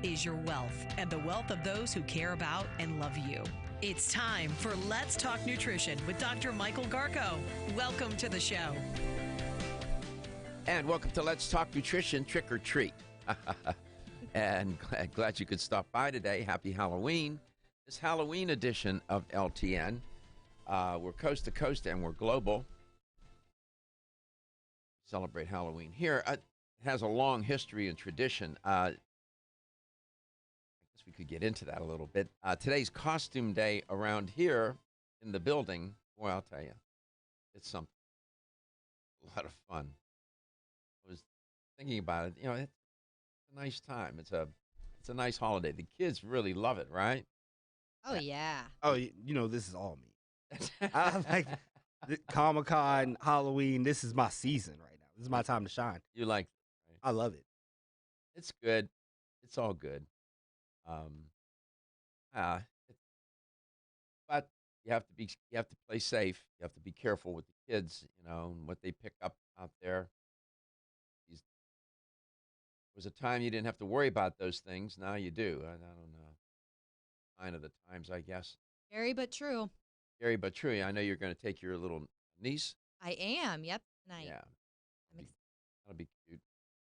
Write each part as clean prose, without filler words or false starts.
is your wealth and the wealth of those who care about and love you. It's time for Let's Talk Nutrition with Dr. Michael Garko. Welcome to the show. And welcome to Let's Talk Nutrition, Trick or Treat. And glad you could stop by today. Happy Halloween. This Halloween edition of LTN. We're coast to coast and we're global. Celebrate Halloween here. It has a long history and tradition. I guess we could get into that a little bit. Today's costume day around here in the building, boy, I'll tell you, it's something. A lot of fun. I was thinking about it. You know, it's a nice time. It's a nice holiday. The kids really love it, right? Oh, yeah. Oh, this is all me. I like Comic-Con, Halloween. This is my season right now. This is my time to shine. You like it, right? I love it. It's good. It's all good. But you have to play safe. You have to be careful with the kids, and what they pick up out there. There was a time you didn't have to worry about those things. Now you do. I don't know. Sign of the times, I guess. Scary but true. Scary but true. I know you're going to take your little niece. I am. Yep. Tonight. Yeah. That'll be cute.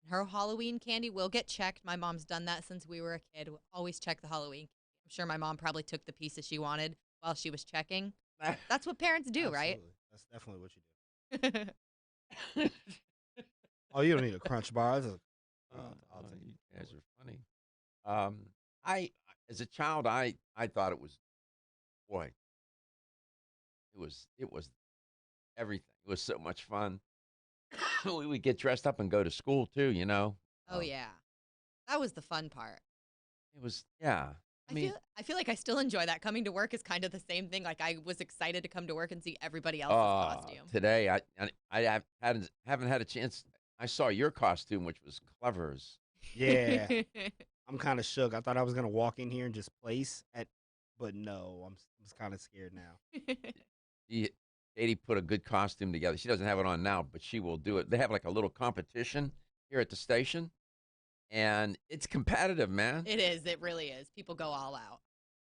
Her Halloween candy will get checked. My mom's done that since we were a kid. We'll always check the Halloween candy. I'm sure my mom probably took the pieces she wanted while she was checking. That's what parents do, right? That's definitely what you do. Oh, you don't need a Crunch bar. You guys are funny. As a child, I thought it was, boy, it was everything. It was so much fun. We would get dressed up and go to school too, Oh, yeah. That was the fun part. It was, yeah. I feel like I still enjoy that. Coming to work is kind of the same thing. Like, I was excited to come to work and see everybody else's costume. Today, I haven't had a chance. I saw your costume, which was clever as. Yeah. I'm kind of shook. I thought I was going to walk in here and just but no, I'm kind of scared now. Katie put a good costume together. She doesn't have it on now, but she will do it. They have like a little competition here at the station, and it's competitive, man. It is. It really is. People go all out.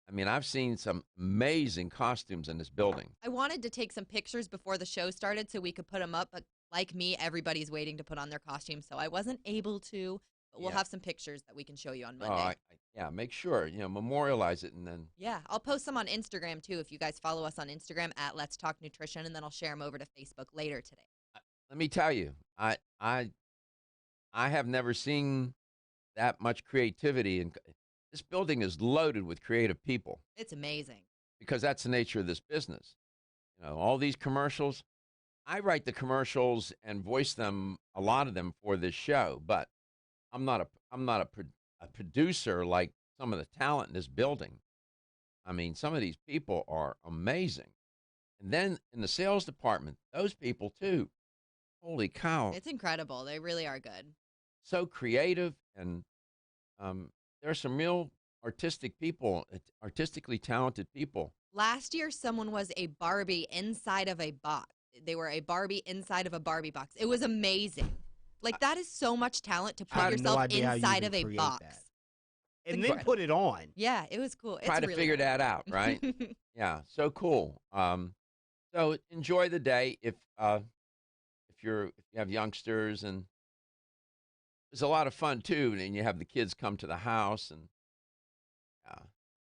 I mean, I've seen some amazing costumes in this building. I wanted to take some pictures before the show started so we could put them up, but like me, everybody's waiting to put on their costume, so I wasn't able to. But we'll have some pictures that we can show you on Monday. Make sure, memorialize it, and then. Yeah, I'll post some on Instagram, too, if you guys follow us on Instagram at Let's Talk Nutrition, and then I'll share them over to Facebook later today. Let me tell you, I have never seen that much creativity, and this building is loaded with creative people. It's amazing. Because that's the nature of this business. All these commercials, I write the commercials and voice them, a lot of them, for this show, but I'm not a producer like some of the talent in this building. I mean, some of these people are amazing. And then in the sales department, those people too. Holy cow. It's incredible. They really are good. So creative, and there are some real artistic people, artistically talented people. Last year, someone was a Barbie inside of a box. They were a Barbie inside of a Barbie box. It was amazing. Like, that is so much talent to put yourself inside of a box. And then put it on. Yeah, it was cool. Try to figure that out, right? Yeah, so cool. So enjoy the day if you have youngsters, and it's a lot of fun too. And you have the kids come to the house, and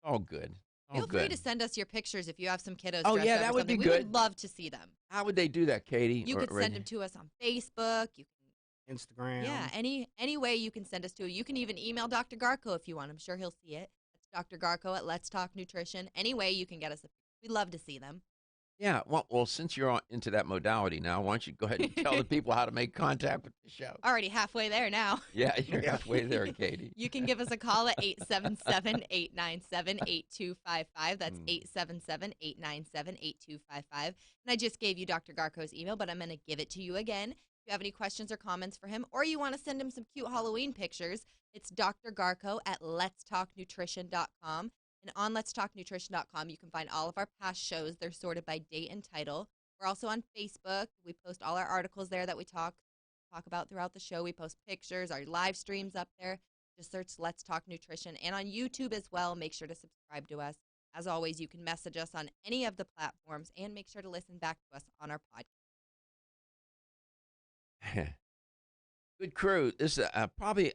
all good. Feel free to send us your pictures if you have some kiddos. Oh yeah, that would be good. We would love to see them. How would they do that, Katie? You could send them to us on Facebook. You can. Instagram. Yeah, any way you can send us to. You can even email Dr. Garko if you want. I'm sure he'll see it. That's Dr. Garko at Let's Talk Nutrition. Any way you can get us. We'd love to see them. Yeah, well, since you're into that modality now, why don't you go ahead and tell the people how to make contact with the show? Already halfway there now. Yeah, you're halfway there, Katie. You can give us a call at 877-897-8255. That's 877-897-8255. And I just gave you Dr. Garko's email, but I'm going to give it to you again. If you have any questions or comments for him, or you want to send him some cute Halloween pictures, it's Dr. Garko at letstalknutrition.com. And on letstalknutrition.com, you can find all of our past shows. They're sorted by date and title. We're also on Facebook. We post all our articles there that we talk about throughout the show. We post pictures, our live streams up there. Just search Let's Talk Nutrition. And on YouTube as well, make sure to subscribe to us. As always, you can message us on any of the platforms and make sure to listen back to us on our podcast. Good crew. This probably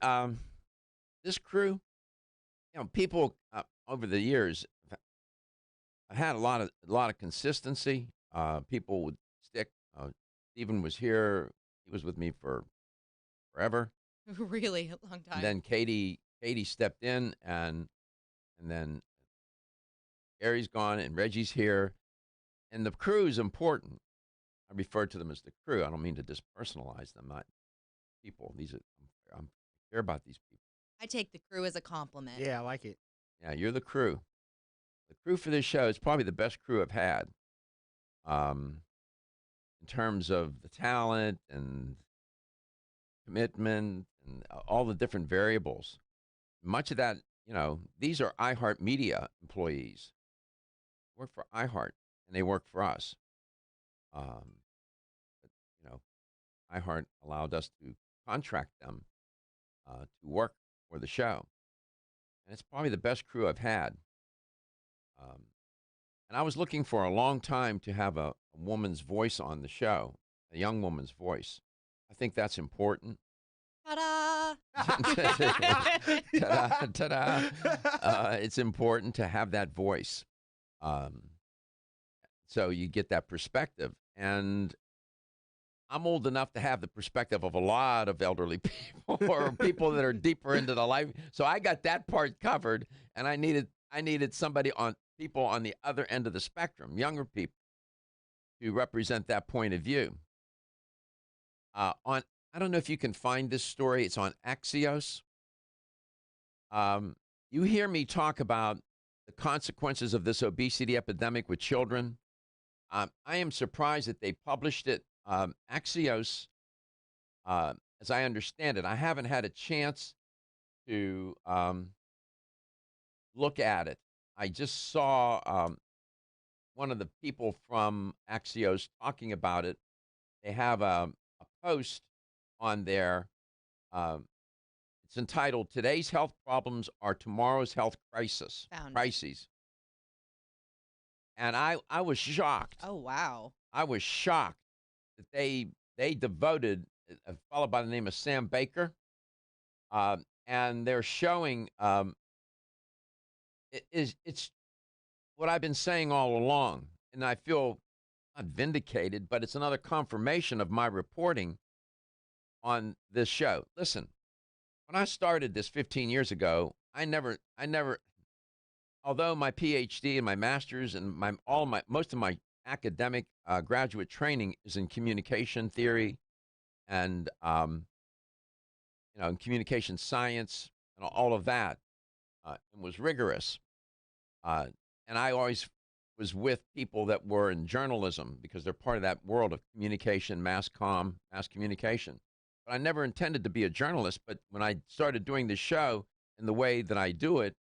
this crew. People over the years have had a lot of consistency. People would stick. Stephen was here. He was with me for forever. Really a long time. And then Katie stepped in, and then Gary's gone, and Reggie's here, and the crew is important. I refer to them as the crew. I don't mean to dispersonalize them. Not people. I care about these people. I take the crew as a compliment. Yeah, I like it. Yeah, you're the crew. The crew for this show is probably the best crew I've had. In terms of the talent and commitment and all the different variables. Much of that, these are iHeartMedia employees. Work for iHeart, and they work for us. iHeart allowed us to contract them to work for the show. And it's probably the best crew I've had. And I was looking for a long time to have a woman's voice on the show, a young woman's voice. I think that's important. Ta-da! Ta-da, ta-da. It's important to have that voice. So you get that perspective. And I'm old enough to have the perspective of a lot of elderly people or people that are deeper into the life. So I got that part covered, and I needed people on the other end of the spectrum, younger people, to represent that point of view. I don't know if you can find this story. It's on Axios. You hear me talk about the consequences of this obesity epidemic with children. I am surprised that they published it. Axios, as I understand it, I haven't had a chance to look at it. I just saw one of the people from Axios talking about it. They have a post on there. It's entitled, "Today's Health Problems Are Tomorrow's Health Crises." And I was shocked. Oh, wow. I was shocked that they devoted a fellow by the name of Sam Baker, and they're showing it's what I've been saying all along, and I feel not vindicated, but it's another confirmation of my reporting on this show. Listen, when I started this 15 years ago, I never, although my PhD and my master's and most of my academic graduate training is in communication theory and in communication science and all of that, and was rigorous. And I always was with people that were in journalism because they're part of that world of communication, mass communication. But I never intended to be a journalist. But when I started doing the show in the way that I do it,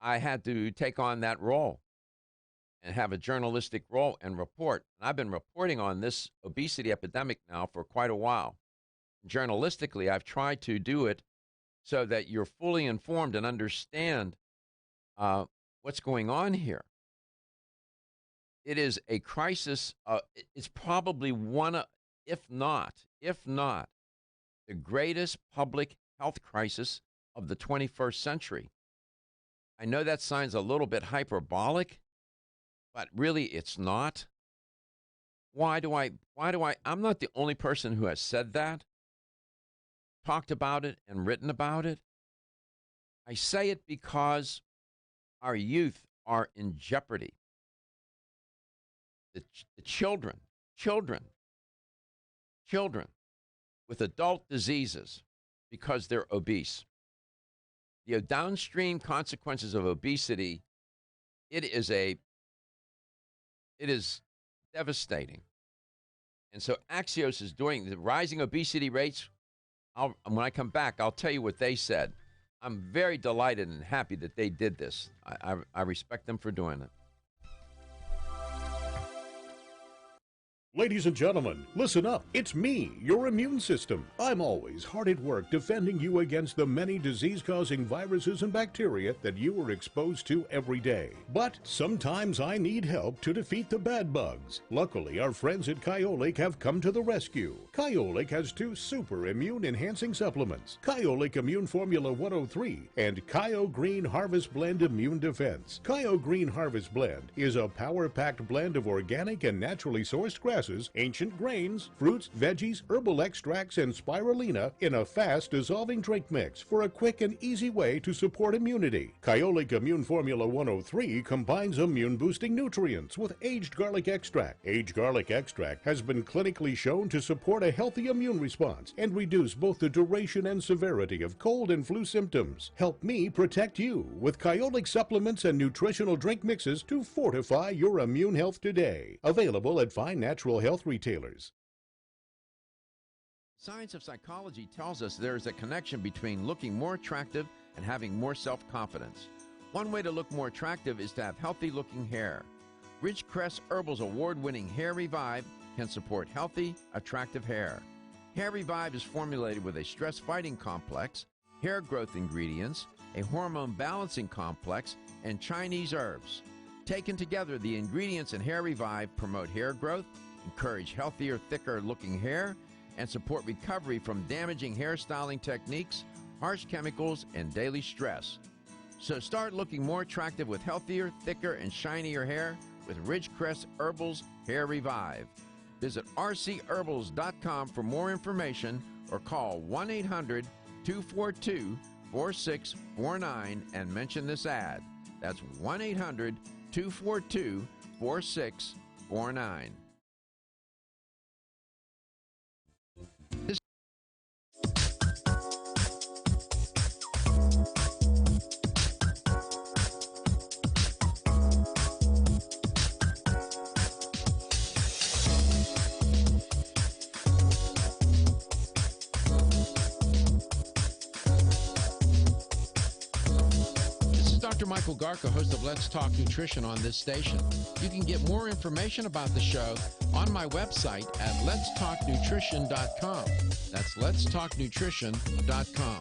I had to take on that role and have a journalistic role and report. And I've been reporting on this obesity epidemic now for quite a while. Journalistically, I've tried to do it so that you're fully informed and understand what's going on here. It is a crisis. It's probably one of, if not, the greatest public health crisis of the 21st century. I know that sounds a little bit hyperbolic, but really it's not. Why do I, I'm not the only person who has said that, talked about it, and written about it. I say it because our youth are in jeopardy. The children with adult diseases because they're obese. The downstream consequences of obesity, it is devastating. And so Axios is doing the rising obesity rates. When I come back, I'll tell you what they said. I'm very delighted and happy that they did this. I respect them for doing it. Ladies and gentlemen, listen up. It's me, your immune system. I'm always hard at work defending you against the many disease-causing viruses and bacteria that you are exposed to every day. But sometimes I need help to defeat the bad bugs. Luckily, our friends at Kyolic have come to the rescue. Kyolic has 2 super immune-enhancing supplements, Kyolic Immune Formula 103 and Kyo Green Harvest Blend Immune Defense. Kyo Green Harvest Blend is a power-packed blend of organic and naturally sourced grasses, ancient grains, fruits, veggies, herbal extracts, and spirulina in a fast-dissolving drink mix for a quick and easy way to support immunity. Kyolic Immune Formula 103 combines immune-boosting nutrients with aged garlic extract. Aged garlic extract has been clinically shown to support a healthy immune response and reduce both the duration and severity of cold and flu symptoms. Help me protect you with Kyolic supplements and nutritional drink mixes to fortify your immune health today. Available at fine natural health retailers. Science of psychology tells us there is a connection between looking more attractive and having more self-confidence. One way to look more attractive is to have healthy-looking hair. Ridgecrest Herbal's award-winning Hair Revive can support healthy, attractive hair. Hair Revive is formulated with a stress-fighting complex, hair growth ingredients, a hormone balancing complex, and Chinese herbs. Taken together, the ingredients in Hair Revive promote hair growth, encourage healthier, thicker-looking hair, and support recovery from damaging hairstyling techniques, harsh chemicals, and daily stress. So start looking more attractive with healthier, thicker, and shinier hair with Ridgecrest Herbal's Hair Revive. Visit rcherbals.com for more information or call 1-800-242-4649 and mention this ad. That's 1-800-242-4649. Dr. Michael Garko, host of Let's Talk Nutrition on this station. You can get more information about the show on my website at letstalknutrition.com. That's letstalknutrition.com.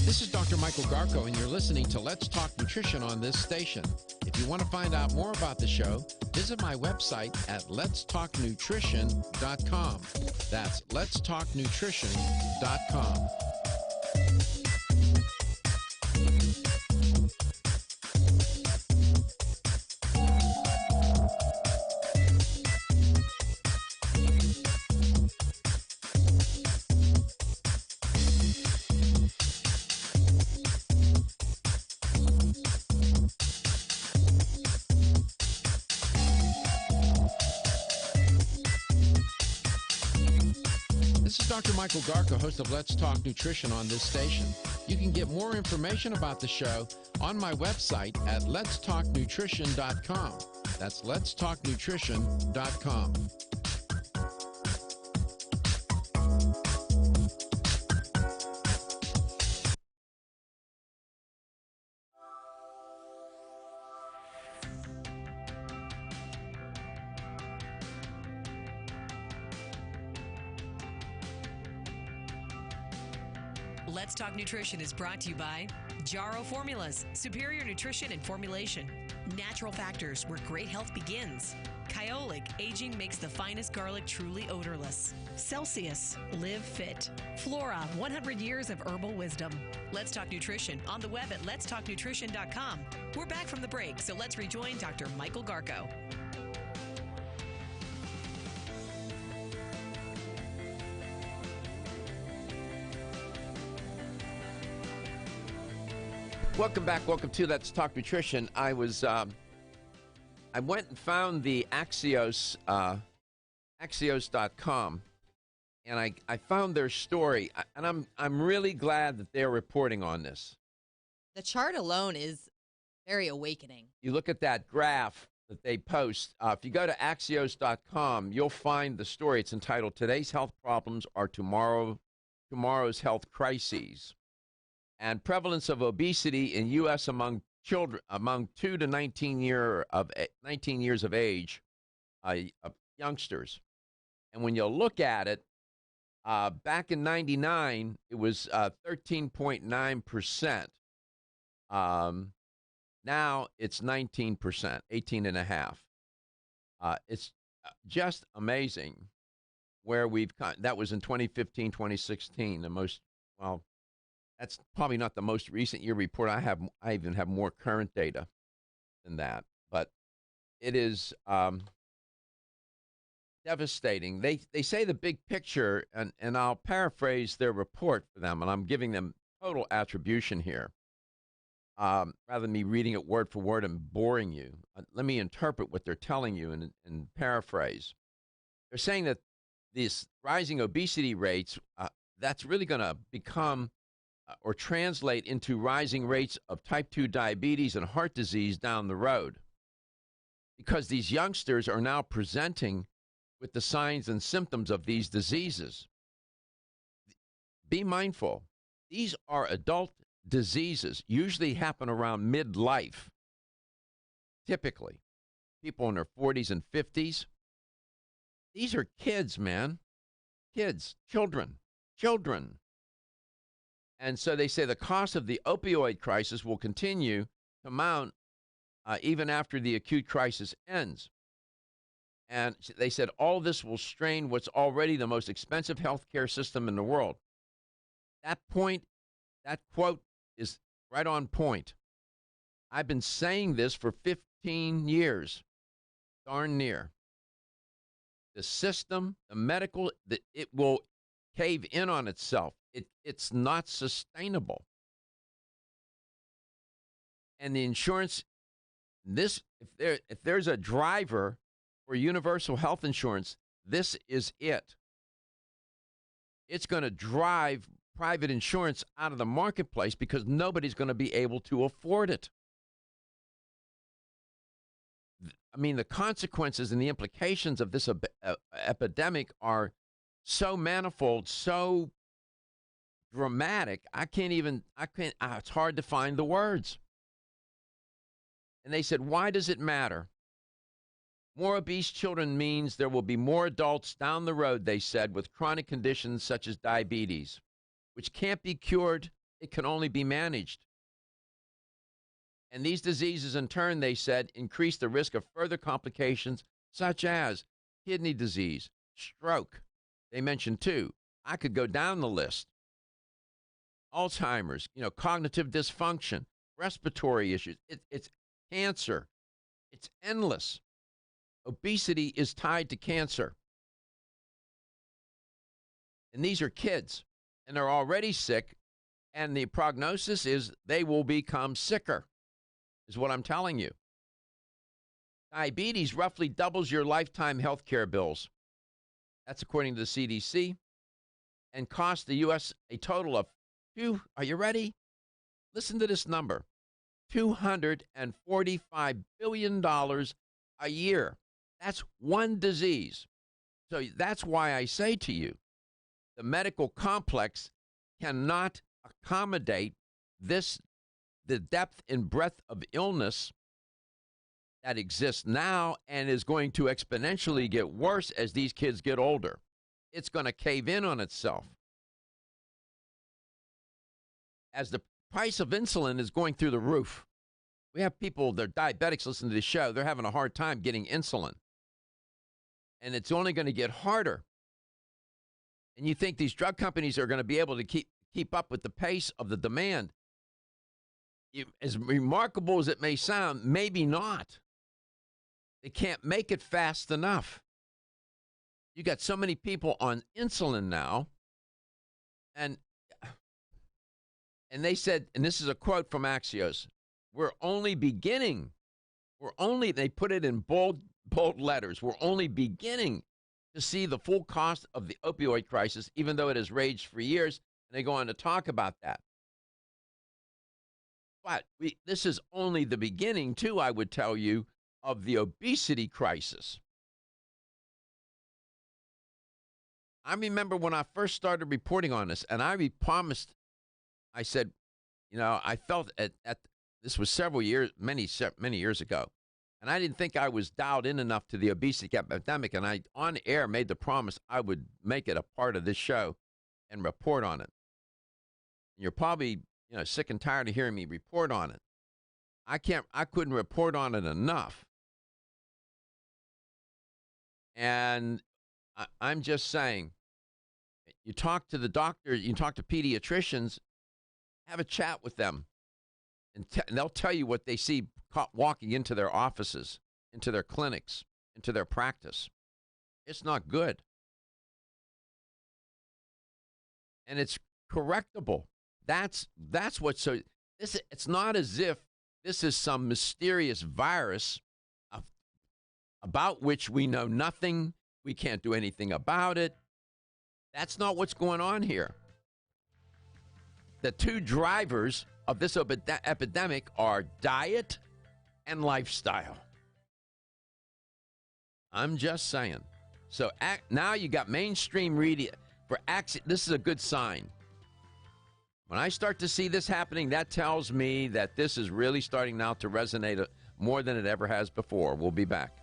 This is Dr. Michael Garko, and you're listening to Let's Talk Nutrition on this station. If you want to find out more about the show, visit my website at letstalknutrition.com. That's letstalknutrition.com. This is Dr. Michael Garko, host of Let's Talk Nutrition on this station. You can get more information about the show on my website at letstalknutrition.com. That's letstalknutrition.com. Let's Talk Nutrition is brought to you by Jarro Formulas, superior nutrition and formulation. Natural Factors, where great health begins. Kyolic, aging makes the finest garlic truly odorless. Celsius, live fit. Flora, 100 years of herbal wisdom. Let's Talk Nutrition on the web at letstalknutrition.com. We're back from the break, so let's rejoin Dr. Michael Garko. Welcome back. Welcome to Let's Talk Nutrition. I went and found the Axios, Axios.com, and I found their story, and I'm really glad that they're reporting on this. The chart alone is very awakening. You look at that graph that they post. If you go to Axios.com, you'll find the story. It's entitled "Today's Health Problems Are Tomorrow's Health Crises," and prevalence of obesity in U.S. among children among 2 to 19 years of age, youngsters. And when you look at it, back in '99, it was 13.9%. Now it's 19%, 18.5%. It's just amazing where we've come. That was in 2015, 2016. That's probably not the most recent year report I have. I even have more current data than that. But it is devastating. They say the big picture, and I'll paraphrase their report for them, and I'm giving them total attribution here. Rather than me reading it word for word and boring you, let me interpret what they're telling you and paraphrase. They're saying that these rising obesity rates, that's really going to become or translate into rising rates of type 2 diabetes and heart disease down the road, because these youngsters are now presenting with the signs and symptoms of these diseases. Be mindful. These are adult diseases, usually happen around midlife. Typically, people in their 40s and 50s. These are kids, man. Kids, children. And so they say the cost of the opioid crisis will continue to mount even after the acute crisis ends. And they said all this will strain what's already the most expensive healthcare system in the world. That quote is right on point. I've been saying this for 15 years, darn near. The system, the medical, it will cave in on itself. It's not sustainable. And the insurance, if there's a driver for universal health insurance, this is it. It's going to drive private insurance out of the marketplace because nobody's going to be able to afford it. I mean, the consequences and the implications of this epidemic are so manifold, so dramatic. It's hard to find the words. And they said, why does it matter? More obese children means there will be more adults down the road, they said, with chronic conditions such as diabetes, which can't be cured. It can only be managed. And these diseases, in turn, they said, increase the risk of further complications such as kidney disease, stroke. They mentioned two. I could go down the list. Alzheimer's, cognitive dysfunction, respiratory issues. It's cancer. It's endless. Obesity is tied to cancer. And these are kids, and they're already sick, and the prognosis is they will become sicker, is what I'm telling you. Diabetes roughly doubles your lifetime health care bills. That's according to the CDC, and costs the U.S. a total of are you ready? Listen to this number, $245 billion a year. That's one disease. So that's why I say to you, the medical complex cannot accommodate the depth and breadth of illness that exists now and is going to exponentially get worse as these kids get older. It's going to cave in on itself. As the price of insulin is going through the roof. We have people, they're diabetics, listen to this show, they're having a hard time getting insulin. And it's only going to get harder. And you think these drug companies are going to be able to keep up with the pace of the demand. As remarkable as it may sound, maybe not. They can't make it fast enough. You got so many people on insulin now. And they said, and this is a quote from Axios, we're only beginning. They put it in bold letters. We're only beginning to see the full cost of the opioid crisis, even though it has raged for years, and they go on to talk about that. But this is only the beginning, too, I would tell you, of the obesity crisis. I remember when I first started reporting on this, and I promised, I said, you know, I felt this was several years, many years ago, and I didn't think I was dialed in enough to the obesity epidemic, and I, on air, made the promise I would make it a part of this show and report on it. And you're probably, you know, sick and tired of hearing me report on it. I couldn't report on it enough. And I'm just saying, you talk to the doctor, you talk to pediatricians, have a chat with them, and they'll tell you what they see walking into their offices, into their clinics, into their practice. It's not good. And it's correctable. That's what's so, it's not as if this is some mysterious virus about which we know nothing. We can't do anything about it. That's not what's going on here. The two drivers of this epidemic are diet and lifestyle. I'm just saying. So now you got mainstream media for this is a good sign. When I start to see this happening, that tells me that this is really starting now to resonate more than it ever has before. We'll be back.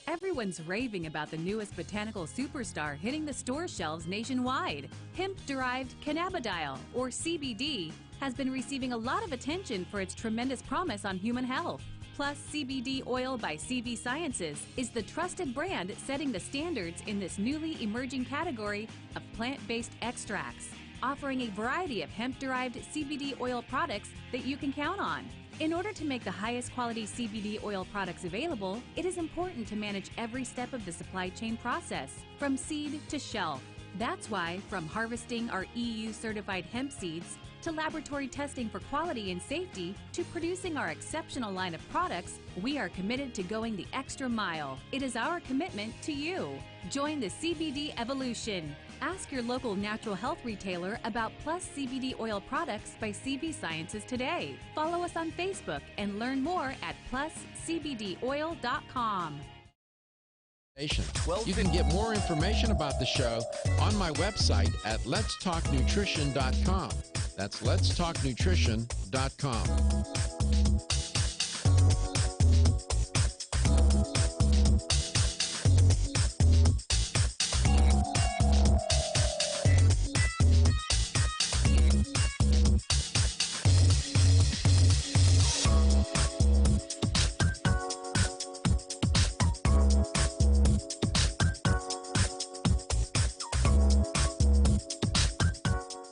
Everyone's raving about the newest botanical superstar hitting the store shelves nationwide. Hemp-derived cannabidiol, or CBD, has been receiving a lot of attention for its tremendous promise on human health. Plus, CBD Oil by CV Sciences is the trusted brand setting the standards in this newly emerging category of plant-based extracts, offering a variety of hemp-derived CBD oil products that you can count on. In order to make the highest quality CBD oil products available, it is important to manage every step of the supply chain process, from seed to shelf. That's why, from harvesting our EU-certified hemp seeds, to laboratory testing for quality and safety, to producing our exceptional line of products, we are committed to going the extra mile. It is our commitment to you. Join the CBD evolution. Ask your local natural health retailer about Plus CBD oil products by CV Sciences today. Follow us on Facebook and learn more at pluscbdoil.com. You can get more information about the show on my website at letstalknutrition.com. That's letstalknutrition.com.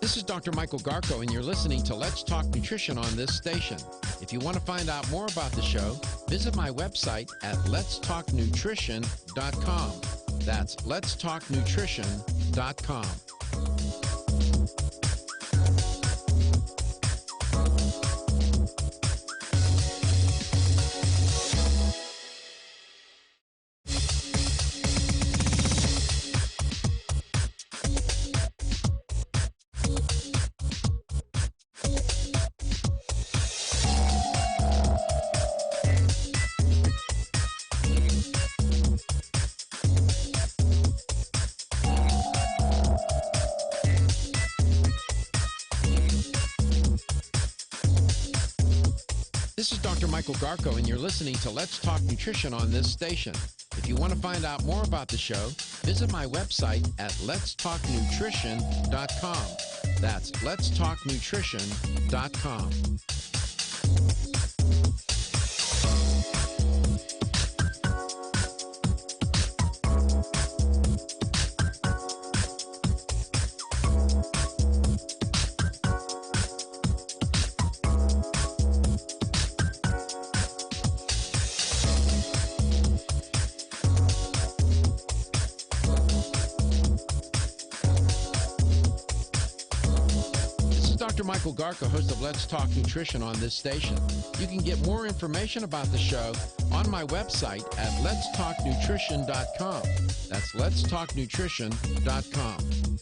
This is Dr. Michael Garko, and you're listening to Let's Talk Nutrition on this station. If you want to find out more about the show, visit my website at letstalknutrition.com. That's letstalknutrition.com. This is Dr. Michael Garko, and you're listening to Let's Talk Nutrition on this station. If you want to find out more about the show, visit my website at letstalknutrition.com. That's letstalknutrition.com. Dr. Michael Garko, host of Let's Talk Nutrition on this station. You can get more information about the show on my website at letstalknutrition.com. That's letstalknutrition.com.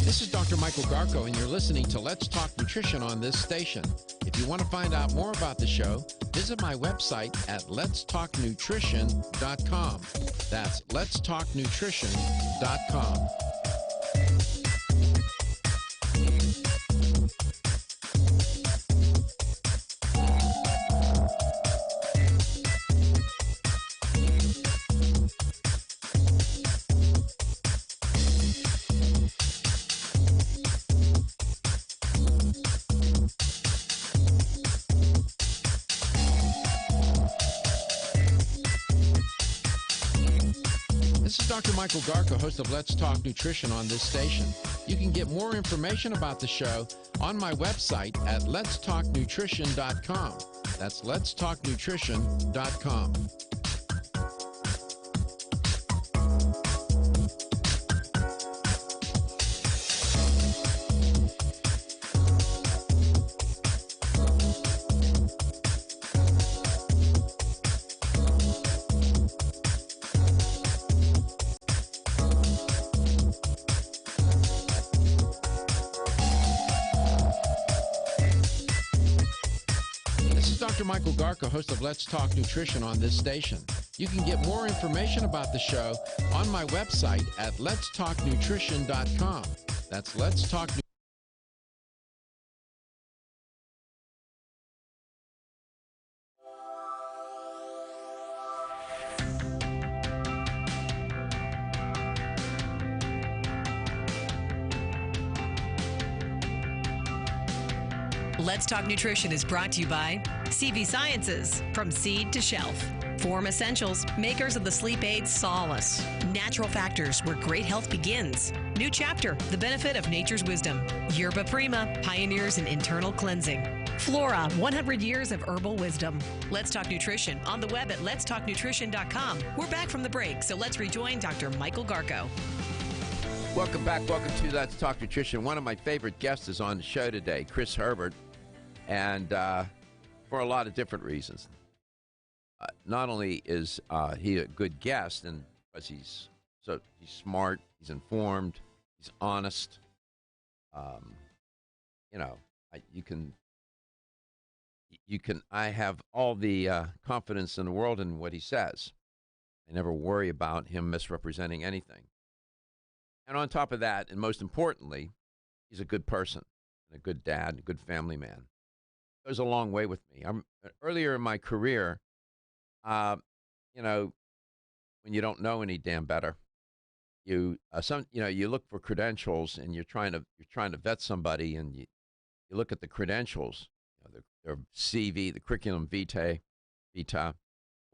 This is Dr. Michael Garko, and you're listening to Let's Talk Nutrition on this station. If you want to find out more about the show, visit my website at letstalknutrition.com. That's letstalknutrition.com. This is Dr. Michael Garko, host of Let's Talk Nutrition on this station. You can get more information about the show on my website at letstalknutrition.com. That's letstalknutrition.com. Dr. Michael Garko, host of Let's Talk Nutrition on this station. You can get more information about the show on my website at letstalknutrition.com. That's letstalk. Let's Talk Nutrition is brought to you by CV Sciences, from seed to shelf. Form Essentials, makers of the sleep aid Solace. Natural Factors, where great health begins. New Chapter, the benefit of nature's wisdom. Yerba Prima, pioneers in internal cleansing. Flora, 100 years of herbal wisdom. Let's Talk Nutrition on the web at letstalknutrition.com. We're back from the break, so let's rejoin Dr. Michael Garko. Welcome back. Welcome to Let's Talk Nutrition. One of my favorite guests is on the show today, Chris Herbert, and for a lot of different reasons. Not only is he a good guest, and because he's smart, he's informed, he's honest. I have all the confidence in the world in what he says. I never worry about him misrepresenting anything. And on top of that, and most importantly, he's a good person, and a good dad, a good family man. Goes a long way with me. Earlier in my career, when you don't know any damn better, you look for credentials, and you're trying to vet somebody, and you look at the credentials, their CV, the curriculum vitae,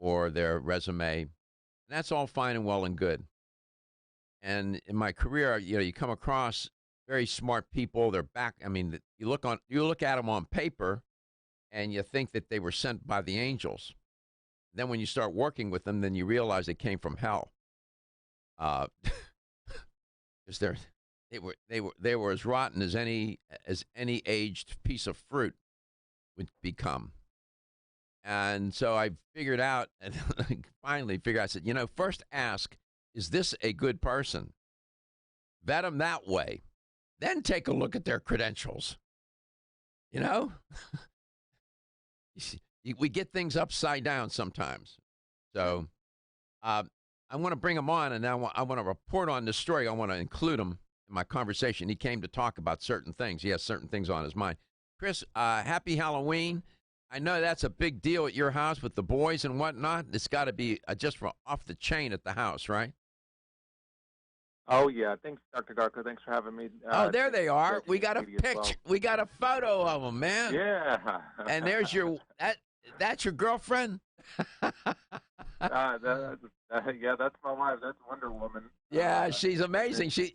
or their resume, and that's all fine and well and good. And in my career, you come across very smart people. They're back. I mean, you look at them on paper, and you think that they were sent by the angels. Then when you start working with them, then you realize they came from hell. Because they were as rotten as any aged piece of fruit would become. And so I figured out, and finally figured out, I said, first ask, is this a good person? Vet them that way. Then take a look at their credentials. We get things upside down sometimes. So I want to bring him on, and now I want to report on this story. I want to include him in my conversation. He came to talk about certain things. He has certain things on his mind. Chris, happy Halloween. I know that's a big deal at your house with the boys and whatnot. It's got to be just off the chain at the house, right? Oh, yeah. Thanks, Dr. Garko. Thanks for having me. There they are. We got a picture. Well. We got a photo of them, man. Yeah. And there's That's your girlfriend? Yeah, that's my wife. That's Wonder Woman. Yeah, she's amazing. She,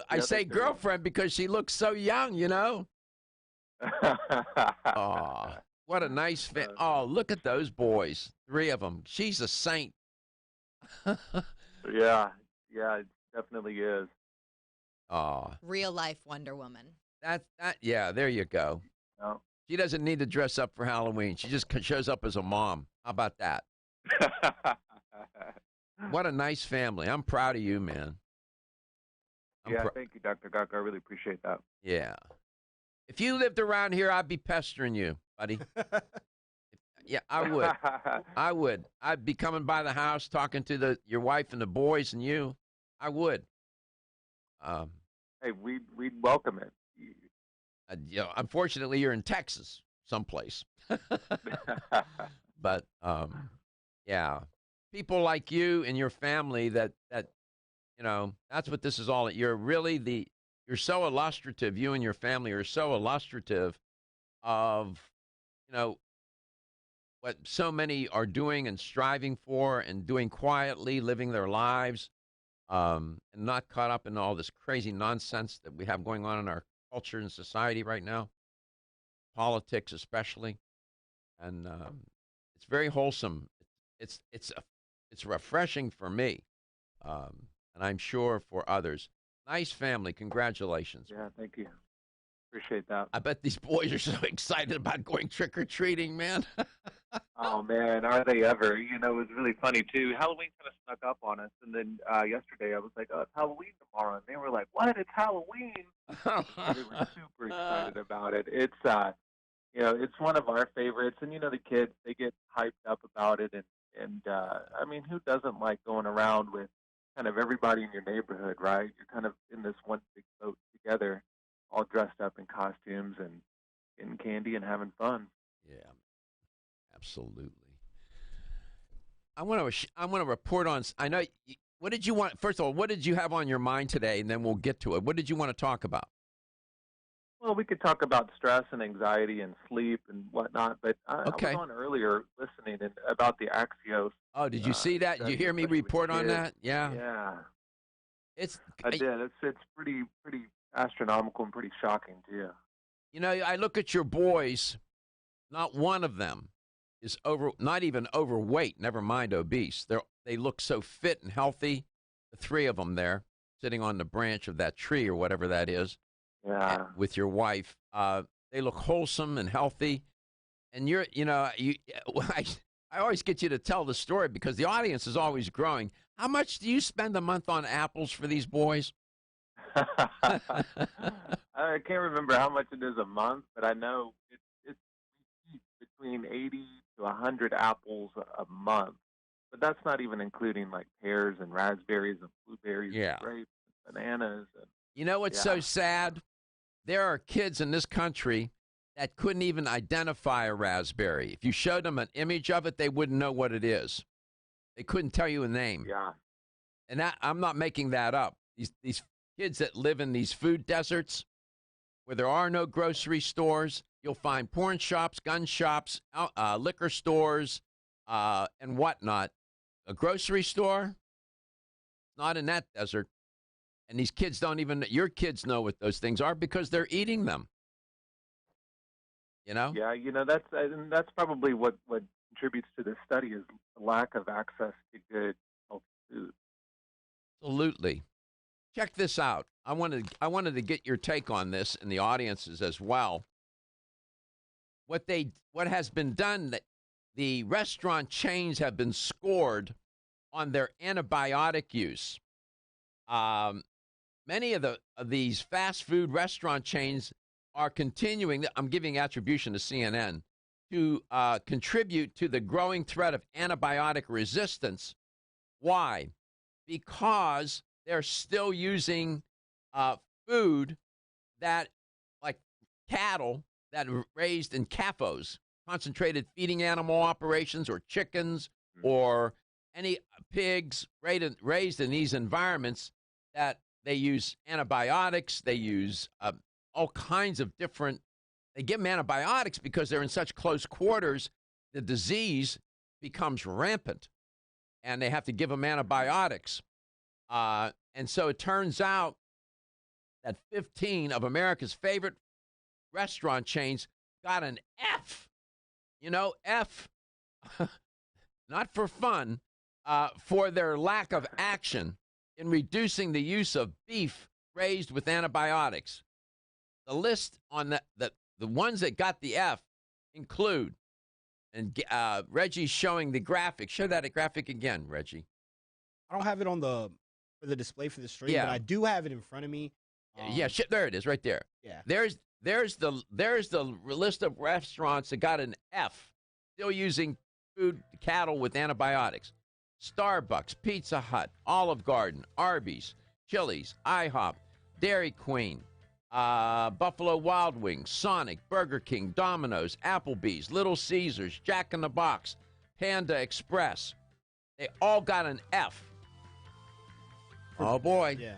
I say two. girlfriend because she looks so young. Oh, what a nice Oh, look at those boys. 3 of them. She's a saint. Yeah, it definitely is. Oh, Real life Wonder Woman. yeah, there you go. No. She doesn't need to dress up for Halloween. She just shows up as a mom. How about that? What a nice family. I'm proud of you, man. Thank you, Dr. Garko. I really appreciate that. Yeah. If you lived around here, I'd be pestering you, buddy. Yeah, I would. I would. I'd be coming by the house, talking to your wife and the boys and you. I would. Hey, we'd welcome it. Unfortunately, you're in Texas, someplace. But yeah, people like you and your family that that's what this is all. You're so illustrative. You and your family are so illustrative of what so many are doing and striving for and doing quietly, living their lives, and not caught up in all this crazy nonsense that we have going on in our culture and society right now, politics especially. And it's very wholesome. It's refreshing for me, and I'm sure for others. Nice family. Congratulations. Yeah, thank you. Appreciate that. I bet these boys are so excited about going trick-or-treating, man. Oh, man, are they ever? It was really funny, too. Halloween kind of snuck up on us, and then yesterday I was like, oh, it's Halloween tomorrow, and they were like, what? It's Halloween? They were super excited about it. It's, it's one of our favorites, and, the kids, they get hyped up about it, and I mean, who doesn't like going around with kind of everybody in your neighborhood, right? You're kind of in this one big boat together, all dressed up in costumes and getting candy and having fun. Yeah, absolutely. I want to report on. I know. What did you want? First of all, what did you have on your mind today, and then we'll get to it. What did you want to talk about? Well, we could talk about stress and anxiety and sleep and whatnot, but I was on earlier listening about the Axios. Oh, did you see that? Did you hear me report on that? Yeah. Yeah. I did. It's pretty astronomical and pretty shocking too. I look at your boys. Not one of them is not even overweight. Never mind obese. They look so fit and healthy. The 3 of them there, sitting on the branch of that tree or whatever that is. Yeah. With your wife, they look wholesome and healthy. And I always get you to tell the story because the audience is always growing. How much do you spend a month on apples for these boys? I can't remember how much it is a month, but I know it's between 80 to 100 apples a month. But that's not even including like pears and raspberries and blueberries and grapes and bananas. And, you know what's so sad? There are kids in this country that couldn't even identify a raspberry. If you showed them an image of it, they wouldn't know what it is. They couldn't tell you a name. Yeah. And I'm not making that up. These kids that live in these food deserts where there are no grocery stores, you'll find porn shops, gun shops, liquor stores, and whatnot. A grocery store, not in that desert. And these kids your kids know what those things are because they're eating them. Yeah, that's probably what contributes to this study is the lack of access to good healthy food. Absolutely. Check this out. I wanted to get your take on this and the audiences as well. What has been done, that the restaurant chains have been scored on their antibiotic use. Many of these fast food restaurant chains are continuing, I'm giving attribution to CNN, to contribute to the growing threat of antibiotic resistance. Why? Because they're still using food that, like cattle that are raised in CAFOs, concentrated feeding animal operations, or chickens, or any pigs raised in these environments that they use antibiotics. They use all kinds of different. They give them antibiotics because they're in such close quarters. the disease becomes rampant, and they have to give them antibiotics. And so it turns out that 15 of America's favorite restaurant chains got an F. You know, F, not for fun, for their lack of action in reducing the use of beef raised with antibiotics. The list on the ones that got the F include, and Reggie's showing the graphic. Show that graphic again, Reggie. I don't have it on for the display for the stream, but I do have it in front of me. There it is, right there. Yeah. There's the list of restaurants that got an F, still using cattle with antibiotics. Starbucks, Pizza Hut, Olive Garden, Arby's, Chili's, IHOP, Dairy Queen, Buffalo Wild Wings, Sonic, Burger King, Domino's, Applebee's, Little Caesars, Jack in the Box, Panda Express. They all got an F. Oh, boy. Yeah,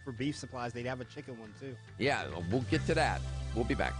for beef supplies, they'd have a chicken one, too. Yeah, we'll get to that. We'll be back.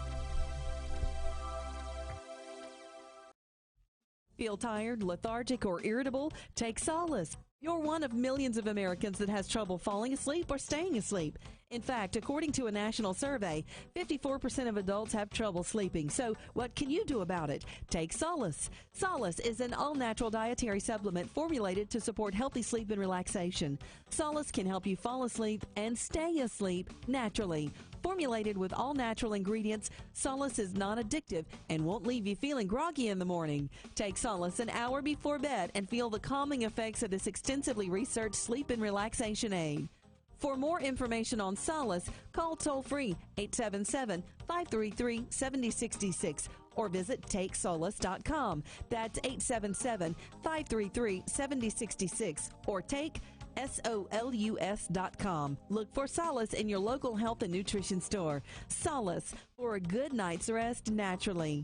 Feel tired, lethargic, or irritable? Take solace. You're one of millions of Americans that has trouble falling asleep or staying asleep. In fact, according to a national survey, 54% of adults have trouble sleeping. So what can you do about it? Take Solace. Solace is an all-natural dietary supplement formulated to support healthy sleep and relaxation. Solace can help you fall asleep and stay asleep naturally. Formulated with all-natural ingredients, Solace is non-addictive and won't leave you feeling groggy in the morning. Take Solace an hour before bed and feel the calming effects of this extensively researched sleep and relaxation aid. For more information on Solace, call toll-free 877-533-7066 or visit TakeSolace.com. That's 877-533-7066 or take SOLUS.com. Look for Solace in your local health and nutrition store. Solace, for a good night's rest naturally.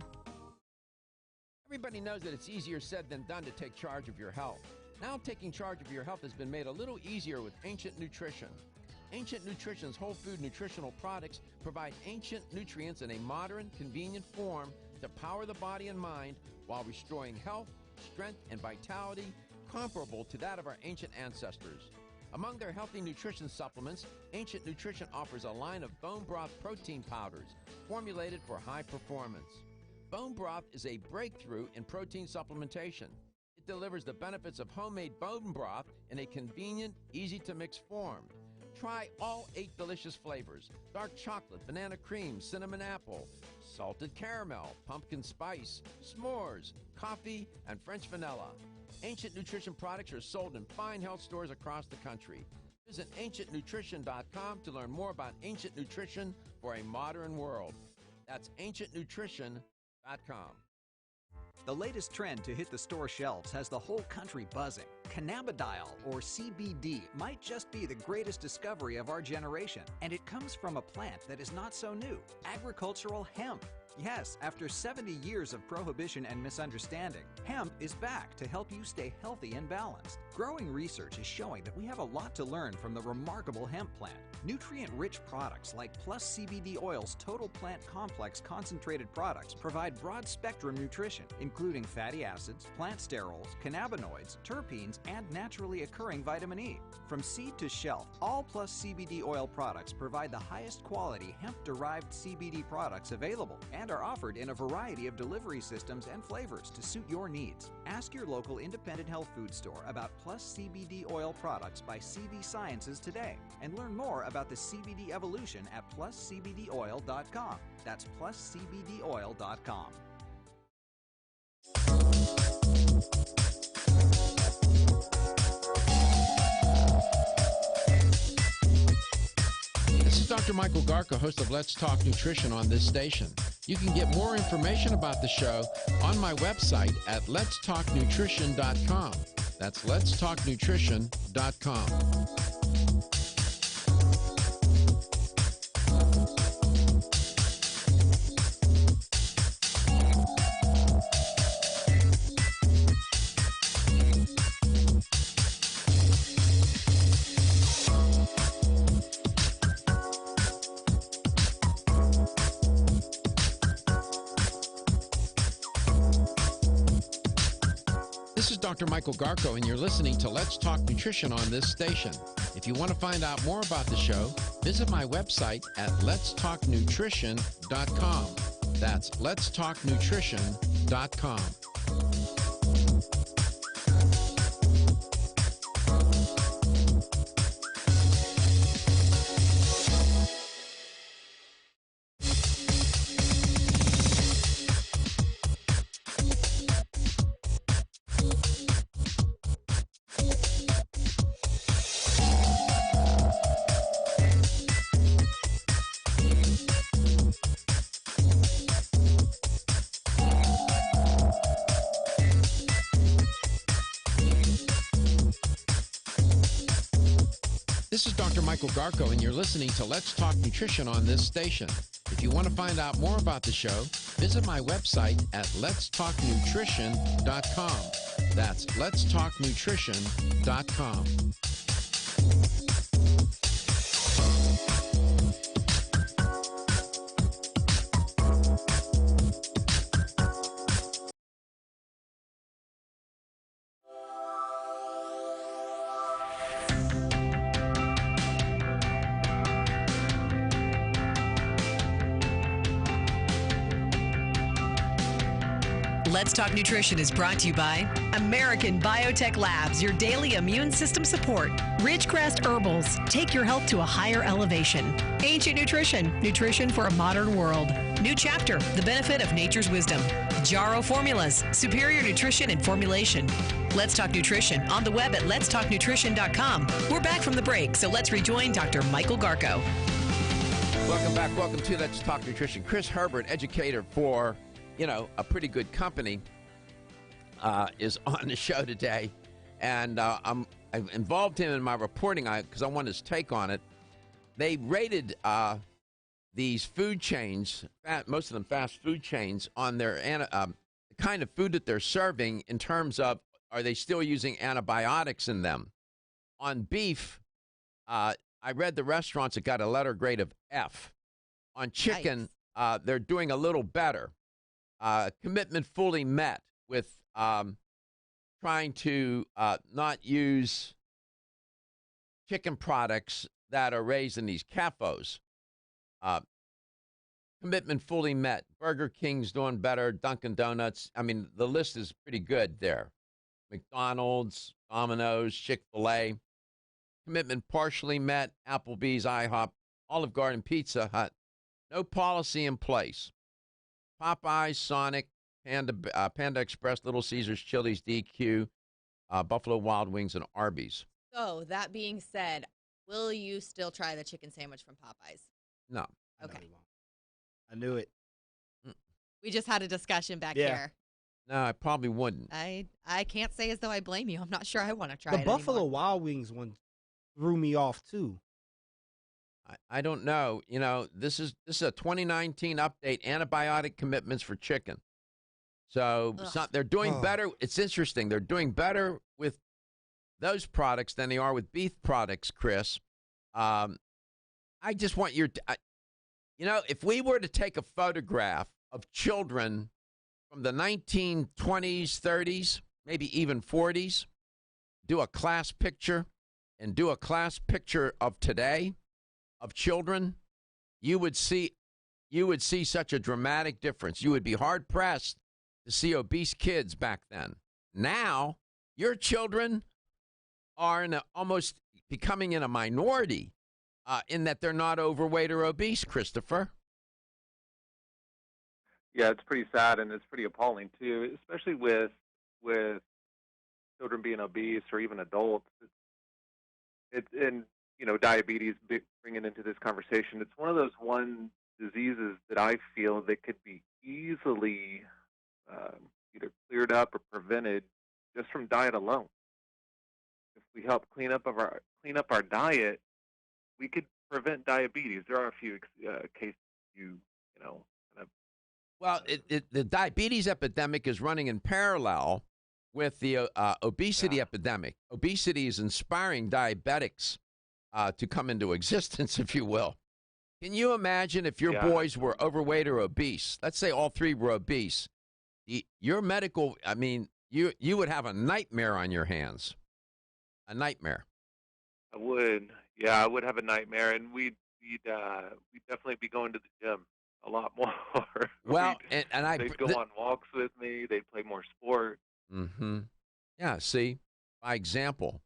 Everybody knows that it's easier said than done to take charge of your health. Now taking charge of your health has been made a little easier with Ancient Nutrition. Ancient Nutrition's whole food nutritional products provide ancient nutrients in a modern, convenient form to power the body and mind while restoring health, strength, and vitality comparable to that of our ancient ancestors. Among their healthy nutrition supplements, Ancient Nutrition offers a line of bone broth protein powders formulated for high performance. Bone broth is a breakthrough in protein supplementation. It delivers the benefits of homemade bone broth in a convenient, easy-to-mix form. Try all 8 delicious flavors: dark chocolate, banana cream, cinnamon apple, salted caramel, pumpkin spice, s'mores, coffee, and French vanilla. Ancient Nutrition products are sold in fine health stores across the country. Visit ancientnutrition.com to learn more about ancient nutrition for a modern world. That's ancientnutrition.com. The latest trend to hit the store shelves has the whole country buzzing. Cannabidiol, or CBD, might just be the greatest discovery of our generation, and it comes from a plant that is not so new: agricultural hemp. Yes, after 70 years of prohibition and misunderstanding, hemp is back to help you stay healthy and balanced. Growing research is showing that we have a lot to learn from the remarkable hemp plant. Nutrient-rich products like Plus CBD Oil's Total Plant Complex concentrated products provide broad-spectrum nutrition, including fatty acids, plant sterols, cannabinoids, terpenes, and naturally occurring vitamin E. From seed to shelf, all Plus CBD Oil products provide the highest quality hemp-derived CBD products available and are offered in a variety of delivery systems and flavors to suit your needs. Ask your local independent health food store about Plus CBD Oil products by CV Sciences today and learn more about the CBD evolution at pluscbdoil.com. That's pluscbdoil.com. This is Dr. Michael Garko, host of Let's Talk Nutrition on this station. You can get more information about the show on my website at letstalknutrition.com. That's letstalknutrition.com. This is Dr. Michael Garko, and you're listening to Let's Talk Nutrition on this station. If you want to find out more about the show, visit my website at letstalknutrition.com. That's letstalknutrition.com. This is Dr. Michael Garko, and you're listening to Let's Talk Nutrition on this station. If you want to find out more about the show, visit my website at letstalknutrition.com. That's letstalknutrition.com. Let's Talk Nutrition is brought to you by American Biotech Labs, your daily immune system support. Ridgecrest Herbals, take your health to a higher elevation. Ancient Nutrition, nutrition for a modern world. New Chapter, the benefit of nature's wisdom. Jarrow Formulas, superior nutrition and formulation. Let's Talk Nutrition on the web at letstalknutrition.com. We're back from the break, so let's rejoin Dr. Michael Garko. Welcome back. Welcome to Let's Talk Nutrition. Chris Herbert, educator for a pretty good company, is on the show today. And I've involved him in my reporting because I want his take on it. They rated these food chains, most of them fast food chains, on their the kind of food that they're serving in terms of, are they still using antibiotics in them? On beef, I read the restaurants that got a letter grade of F. On chicken, they're doing a little better. Commitment fully met with trying to not use chicken products that are raised in these CAFOs. Commitment fully met. Burger King's doing better. Dunkin' Donuts. I mean, the list is pretty good there. McDonald's, Domino's, Chick-fil-A. Commitment partially met. Applebee's, IHOP, Olive Garden, Pizza Hut. No policy in place. Popeyes, Sonic, Panda Express, Little Caesars, Chili's, DQ, Buffalo Wild Wings, and Arby's. So, that being said, will you still try the chicken sandwich from Popeyes? No. Okay. I knew it. We just had a discussion back here. No, I probably wouldn't. I can't say as though I blame you. I'm not sure I want to try The it Buffalo anymore. Wild Wings one threw me off, too. I don't know. This is a 2019 update, antibiotic commitments for chicken. So they're doing better. It's interesting. They're doing better with those products than they are with beef products, Chris. I just want if we were to take a photograph of children from the 1920s, 30s, maybe even 40s, do a class picture, and do a class picture of today, of children, you would see such a dramatic difference. You would be hard pressed to see obese kids back then. Now, your children are almost becoming in a minority in that they're not overweight or obese, Christopher. Yeah, it's pretty sad and it's pretty appalling too, especially with children being obese or even adults. It's diabetes bringing into this conversation. It's one of those diseases that I feel that could be easily either cleared up or prevented just from diet alone. If we help clean up our diet, we could prevent diabetes. There are a few cases Well, the diabetes epidemic is running in parallel with the obesity epidemic. Obesity is inspiring diabetics to come into existence, if you will. Can you imagine if your boys were overweight or obese? Let's say all three were obese. you would have a nightmare on your hands. A nightmare. I would. Yeah, I would have a nightmare, and we'd definitely be going to the gym a lot more. Well, and They'd go on walks with me. They'd play more sport. Mm-hmm. Yeah, see, by example.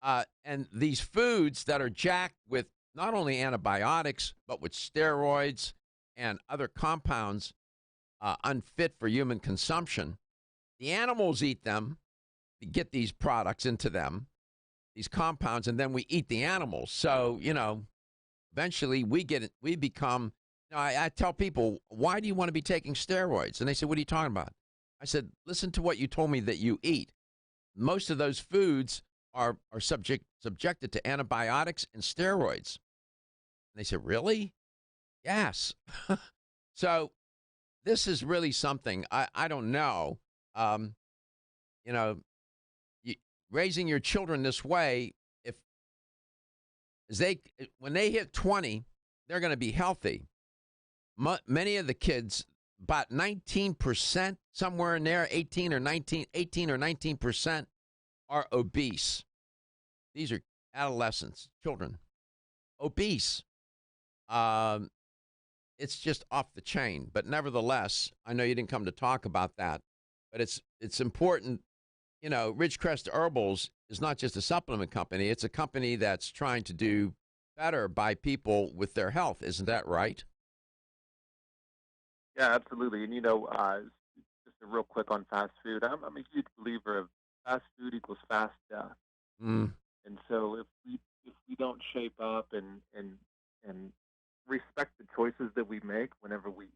And these foods that are jacked with not only antibiotics, but with steroids and other compounds unfit for human consumption, the animals eat them, to get these products into them, these compounds, and then we eat the animals. So, eventually we become, I tell people, why do you want to be taking steroids? And they say, what are you talking about? I said, listen to what you told me that you eat. Most of those foods are subjected to antibiotics and steroids. And they said, really? Yes. So this is really something, I don't know. Raising your children this way, when they hit 20, they're going to be healthy. Many of the kids, about 19%, somewhere in there, 18 or 19%, are obese. These are adolescents, children, obese. It's just off the chain. But nevertheless, I know you didn't come to talk about that, but it's important. Ridgecrest Herbals is not just a supplement company. It's a company that's trying to do better by people with their health. Isn't that right? Yeah, absolutely. And, just a real quick on fast food. I'm a huge believer of fast food equals fast death. Mm. And so if we don't shape up and respect the choices that we make whenever we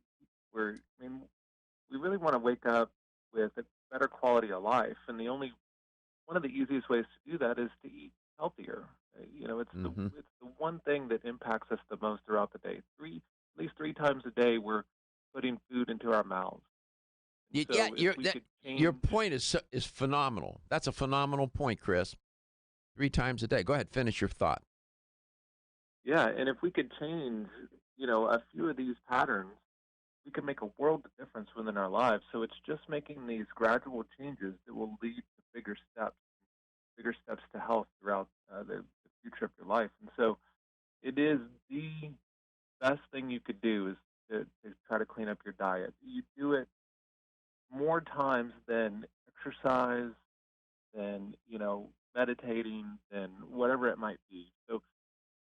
really want to wake up with a better quality of life. And one of the easiest ways to do that is to eat healthier. It's the one thing that impacts us the most throughout the day. At least three times a day, we're putting food into our mouths. Your point is phenomenal. That's a phenomenal point, Chris. 3 times a day. Go ahead, finish your thought. Yeah, and if we could change, a few of these patterns, we can make a world of difference within our lives. So it's just making these gradual changes that will lead to bigger steps to health throughout the future of your life. And so it is the best thing you could do is to try to clean up your diet. You do it more times than exercise, than, meditating, than whatever it might be. So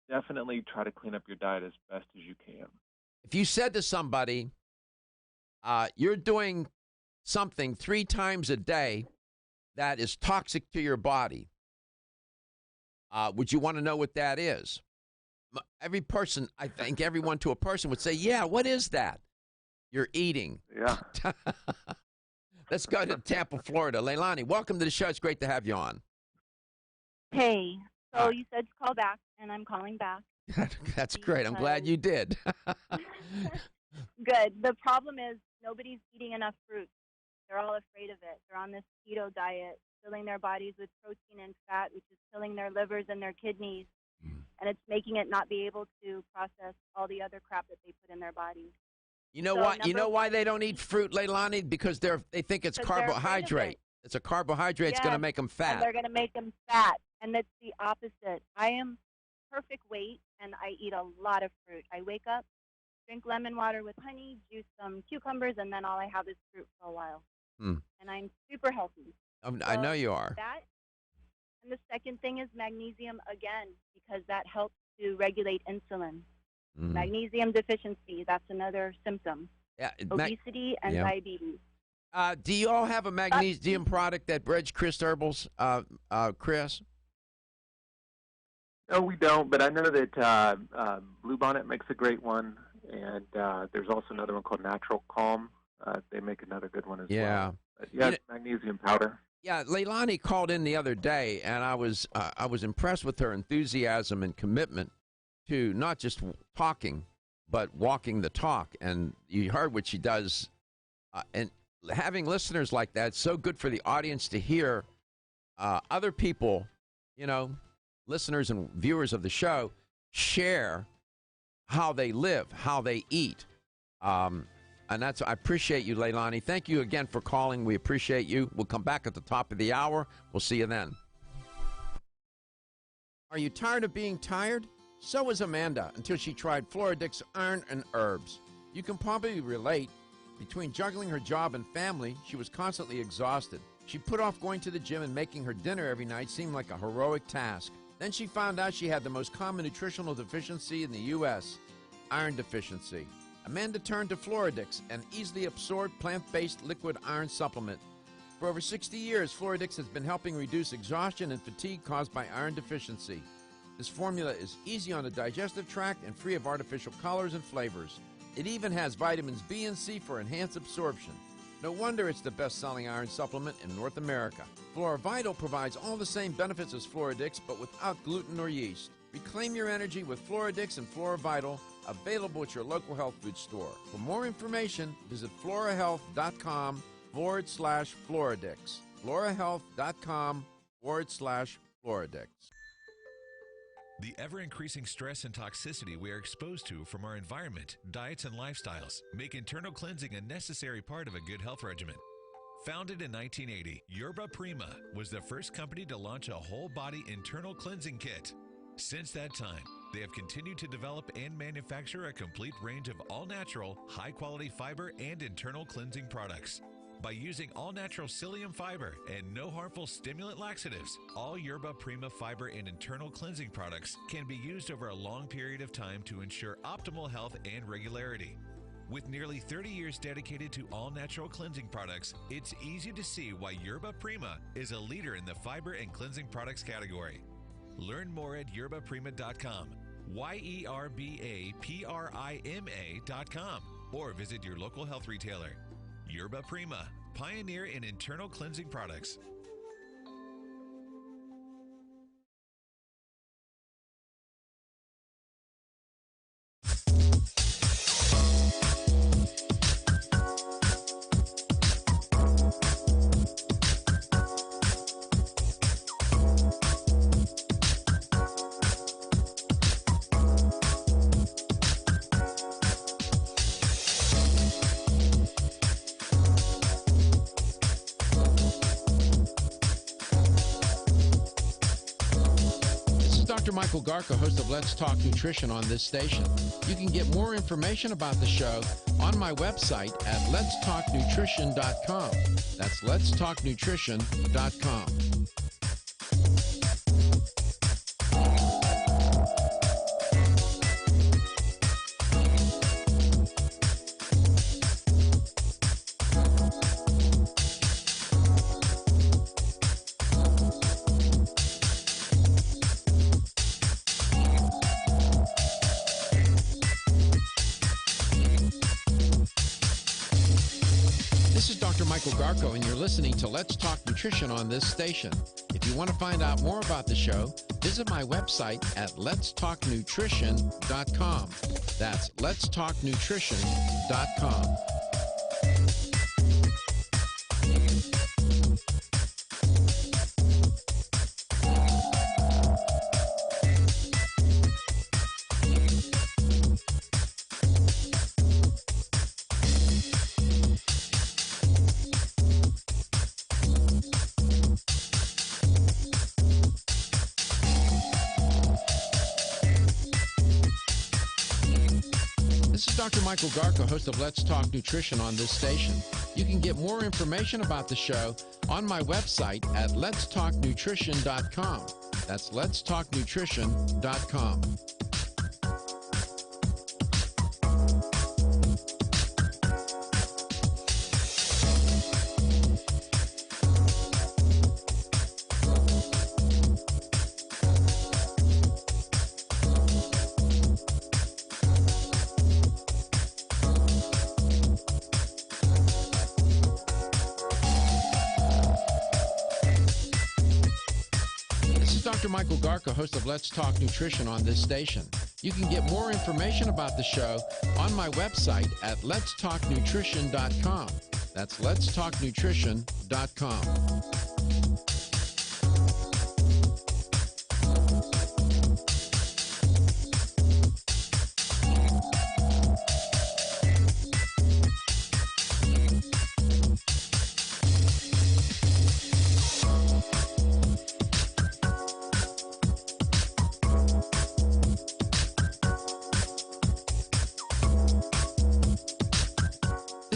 definitely try to clean up your diet as best as you can. If you said to somebody, you're doing something 3 times a day that is toxic to your body, would you want to know what that is? Every person, I think everyone to a person would say, yeah, what is that? You're eating. Yeah. Let's go to Tampa, Florida. Leilani, welcome to the show. It's great to have you on. Hey, so you said to call back, and I'm calling back. That's great. I'm glad you did. Good. The problem is nobody's eating enough fruit. They're all afraid of it. They're on this keto diet, filling their bodies with protein and fat, which is killing their livers and their kidneys, and it's making it not be able to process all the other crap that they put in their bodies. You know why? You know why they don't eat fruit, Leilani? Because they think it's carbohydrate. It's a carbohydrate. It's going to make them fat. And they're going to make them fat, and that's the opposite. I am perfect weight, and I eat a lot of fruit. I wake up, drink lemon water with honey, juice some cucumbers, and then all I have is fruit for a while. And I'm super healthy. I know you are. That, and the second thing is magnesium again, because that helps to regulate insulin. Magnesium deficiency, that's another symptom. Yeah, obesity and diabetes. Do you all have a magnesium product at Ridgecrest Herbals, Chris? No, we don't, but I know that Bluebonnet makes a great one, and there's also another one called Natural Calm. They make another good one as well. But magnesium powder. Yeah, Leilani called in the other day, and I was impressed with her enthusiasm and commitment to not just talking, but walking the talk. And you heard what she does. And having listeners like that, it's so good for the audience to hear other people, listeners and viewers of the show, share how they live, how they eat. And I appreciate you, Leilani. Thank you again for calling. We appreciate you. We'll come back at the top of the hour. We'll see you then. Are you tired of being tired? So was Amanda until she tried Floridix Iron and Herbs. You can probably relate. Between juggling her job and family, she was constantly exhausted. She put off going to the gym and making her dinner every night seem like a heroic task. Then she found out she had the most common nutritional deficiency in the U.S., iron deficiency. Amanda turned to Floridix, an easily absorbed plant-based liquid iron supplement. For over 60 years, Floridix has been helping reduce exhaustion and fatigue caused by iron deficiency. This formula is easy on the digestive tract and free of artificial colors and flavors. It even has vitamins B and C for enhanced absorption. No wonder it's the best-selling iron supplement in North America. FloraVital provides all the same benefits as Floridix, but without gluten or yeast. Reclaim your energy with Floridix and FloraVital, available at your local health food store. For more information, visit florahealth.com/Floridix. florahealth.com/Floridix. The ever-increasing stress and toxicity we are exposed to from our environment, diets, and lifestyles make internal cleansing a necessary part of a good health regimen. Founded in 1980, Yerba Prima was the first company to launch a whole-body internal cleansing kit. Since that time, they have continued to develop and manufacture a complete range of all-natural, high-quality fiber and internal cleansing products. By using all-natural psyllium fiber and no harmful stimulant laxatives, all Yerba Prima fiber and internal cleansing products can be used over a long period of time to ensure optimal health and regularity. With nearly 30 years dedicated to all-natural cleansing products, it's easy to see why Yerba Prima is a leader in the fiber and cleansing products category. Learn more at yerbaprima.com, YERBAPRIMA.com, or visit your local health retailer. Yerba Prima, pioneer in internal cleansing products. Dr. Michael Garko, host of Let's Talk Nutrition on this station. You can get more information about the show on my website at letstalknutrition.com. That's letstalknutrition.com. Michael Garko, and you're listening to Let's Talk Nutrition on this station. If you want to find out more about the show, visit my website at letstalknutrition.com. That's letstalknutrition.com. Dr. Michael Garko, host of Let's Talk Nutrition on this station. You can get more information about the show on my website at letstalknutrition.com. That's letstalknutrition.com. Dr. Michael Garko, host of Let's Talk Nutrition on this station. You can get more information about the show on my website at letstalknutrition.com. That's letstalknutrition.com.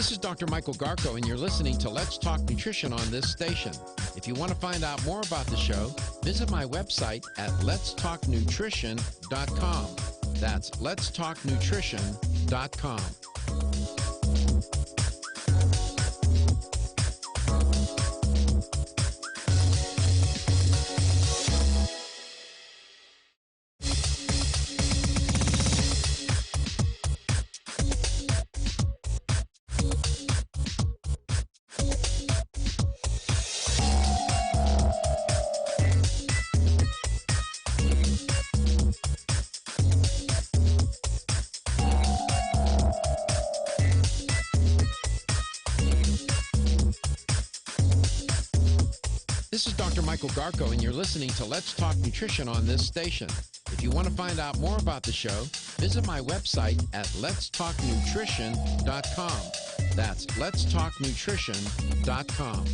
This is Dr. Michael Garko, and you're listening to Let's Talk Nutrition on this station. If you want to find out more about the show, visit my website at letstalknutrition.com. That's letstalknutrition.com. This is Dr. Michael Garko, and you're listening to Let's Talk Nutrition on this station. If you want to find out more about the show, visit my website at letstalknutrition.com. That's letstalknutrition.com.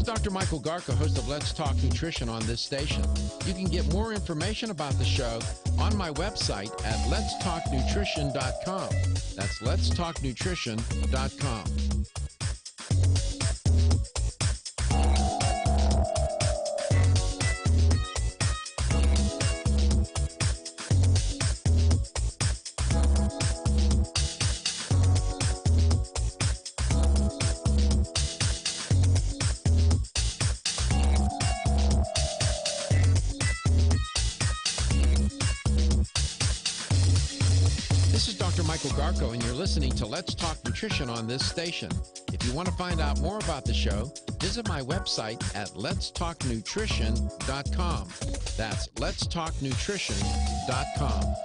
Dr. Michael Garka, host of Let's Talk Nutrition on this station. You can get more information about the show on my website at letstalknutrition.com. That's letstalknutrition.com. This is Dr. Michael Garko, and you're listening to Let's Talk Nutrition on this station. If you want to find out more about the show, visit my website at letstalknutrition.com. That's letstalknutrition.com.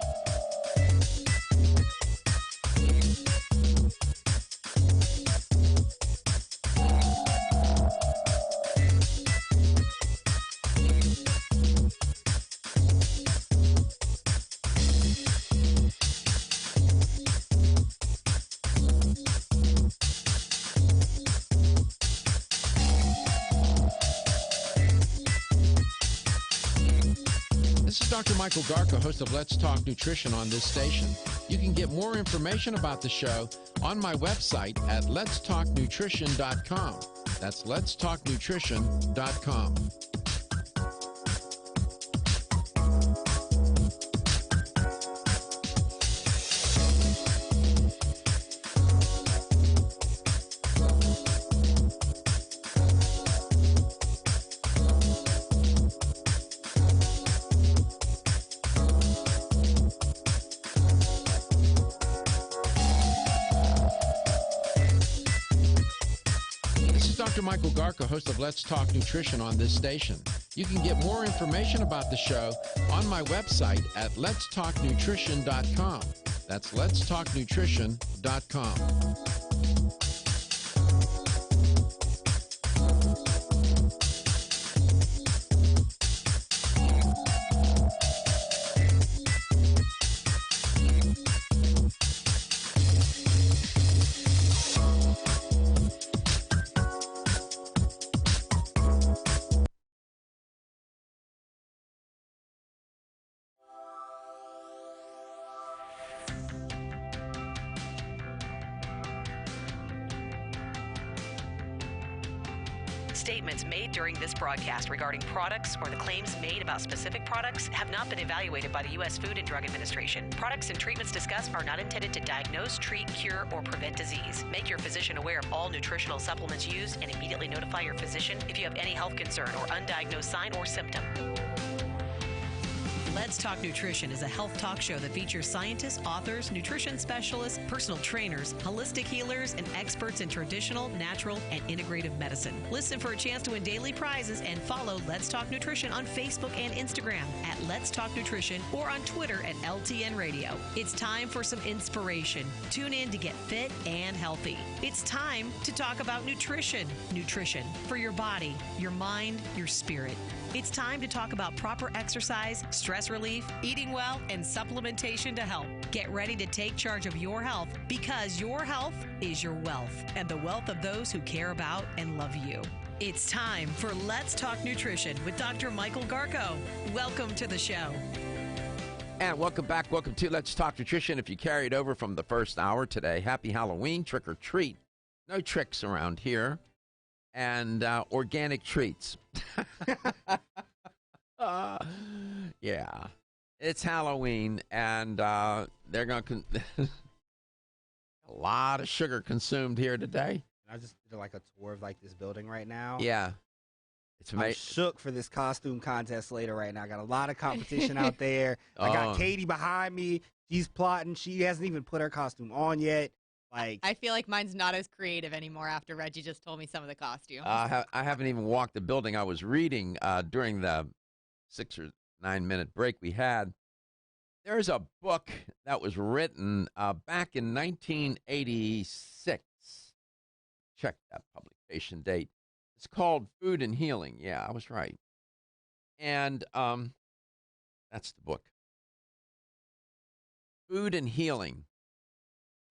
This is Dr. Michael Garka, host of Let's Talk Nutrition on this station. You can get more information about the show on my website at letstalknutrition.com. That's letstalknutrition.com. Dr. Michael Garka, host of Let's Talk Nutrition on this station. You can get more information about the show on my website at letstalknutrition.com. That's letstalknutrition.com. Statements made during this broadcast regarding products or the claims made about specific products have not been evaluated by the U.S. Food and Drug Administration. Products and treatments discussed are not intended to diagnose, treat, cure, or prevent disease. Make your physician aware of all nutritional supplements used and immediately notify your physician if you have any health concern or undiagnosed sign or symptom. Let's Talk Nutrition is a health talk show that features scientists, authors, nutrition specialists, personal trainers, holistic healers, and experts in traditional, natural, and integrative medicine. Listen for a chance to win daily prizes and follow Let's Talk Nutrition on Facebook and Instagram at Let's Talk Nutrition or on Twitter at LTN Radio. It's time for some inspiration. Tune in to get fit and healthy. It's time to talk about nutrition. Nutrition for your body, your mind, your spirit. It's time to talk about proper exercise, stress relief, eating well, and supplementation to help. Get ready to take charge of your health because your health is your wealth and the wealth of those who care about and love you. It's time for Let's Talk Nutrition with Dr. Michael Garko. Welcome to the show. And welcome back. Welcome to Let's Talk Nutrition. If you carried over from the first hour today, happy Halloween, trick or treat. No tricks around here. And organic treats. Yeah. It's Halloween, and they're going to... a lot of sugar consumed here today. I just did like a tour of like this building right now. Yeah. I'm shook for this costume contest later right now. I got a lot of competition out there. I got Katie behind me. She's plotting. She hasn't even put her costume on yet. Like, I feel like mine's not as creative anymore after Reggie just told me some of the costumes. I haven't even walked the building. I was reading during the 6 or 9 minute break we had. There's a book that was written back in 1986. Check that publication date. It's called Food and Healing. Yeah, I was right. And that's the book. Food and Healing.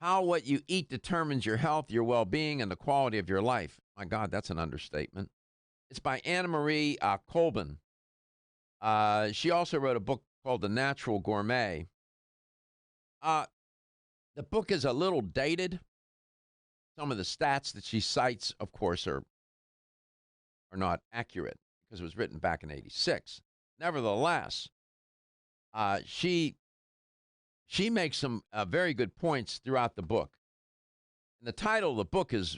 How what you eat determines your health, your well-being, and the quality of your life. My God, that's an understatement. It's by Anna Marie Kolben. She also wrote a book called The Natural Gourmet. The book is a little dated. Some of the stats that she cites, of course, are not accurate because it was written back in 86. Nevertheless, she makes some very good points throughout the book. And the title of the book is,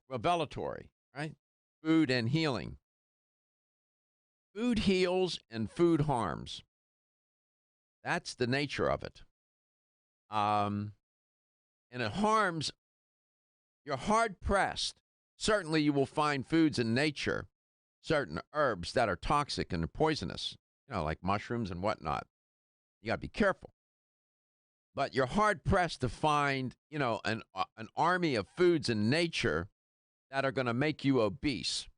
revelatory, right? Food and Healing. Food heals and food harms. That's the nature of it. And it harms, you're hard-pressed. Certainly you will find foods in nature, certain herbs that are toxic and poisonous, like mushrooms and whatnot. You got to be careful. But you're hard-pressed to find, an army of foods in nature that are going to make you obese,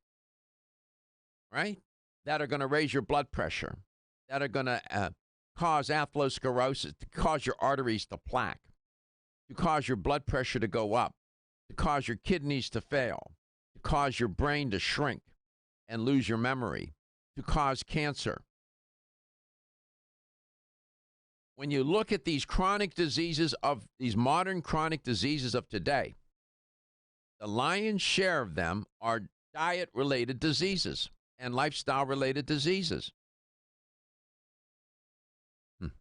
right? That are going to raise your blood pressure, that are going to cause atherosclerosis, to cause your arteries to plaque, to cause your blood pressure to go up, to cause your kidneys to fail, to cause your brain to shrink and lose your memory, to cause cancer. When you look at these chronic diseases of these modern chronic diseases of today, the lion's share of them are diet-related diseases and lifestyle-related diseases. And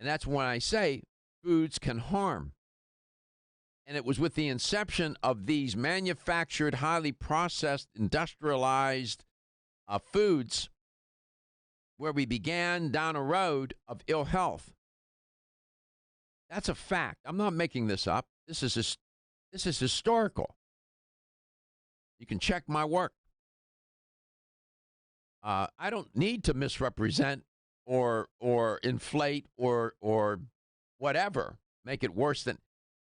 that's when I say foods can harm. And it was with the inception of these manufactured, highly processed, industrialized foods where we began down a road of ill health. That's a fact. I'm not making this up. This is historical. You can check my work. I don't need to misrepresent or inflate or whatever, make it worse than.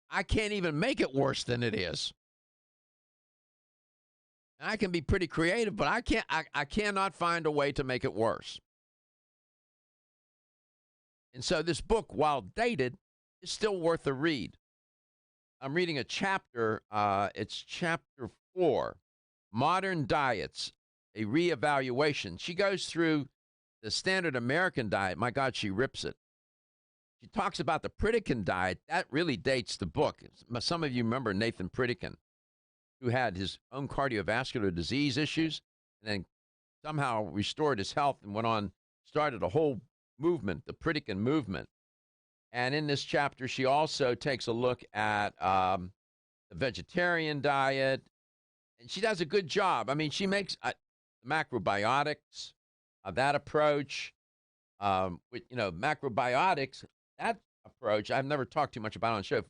I can't even make it worse than it is. I can be pretty creative, but I cannot find a way to make it worse. And so this book, while dated, is still worth a read. I'm reading a chapter. It's chapter 4, Modern Diets, a Reevaluation. She goes through the standard American diet. My God, she rips it. She talks about the Pritikin diet. That really dates the book. Some of you remember Nathan Pritikin, who had his own cardiovascular disease issues and then somehow restored his health and went on, started a whole movement, the Pritikin movement. And in this chapter, she also takes a look at the vegetarian diet, and she does a good job. I mean, she makes macrobiotics, that approach, with macrobiotics. That approach I've never talked too much about on the show.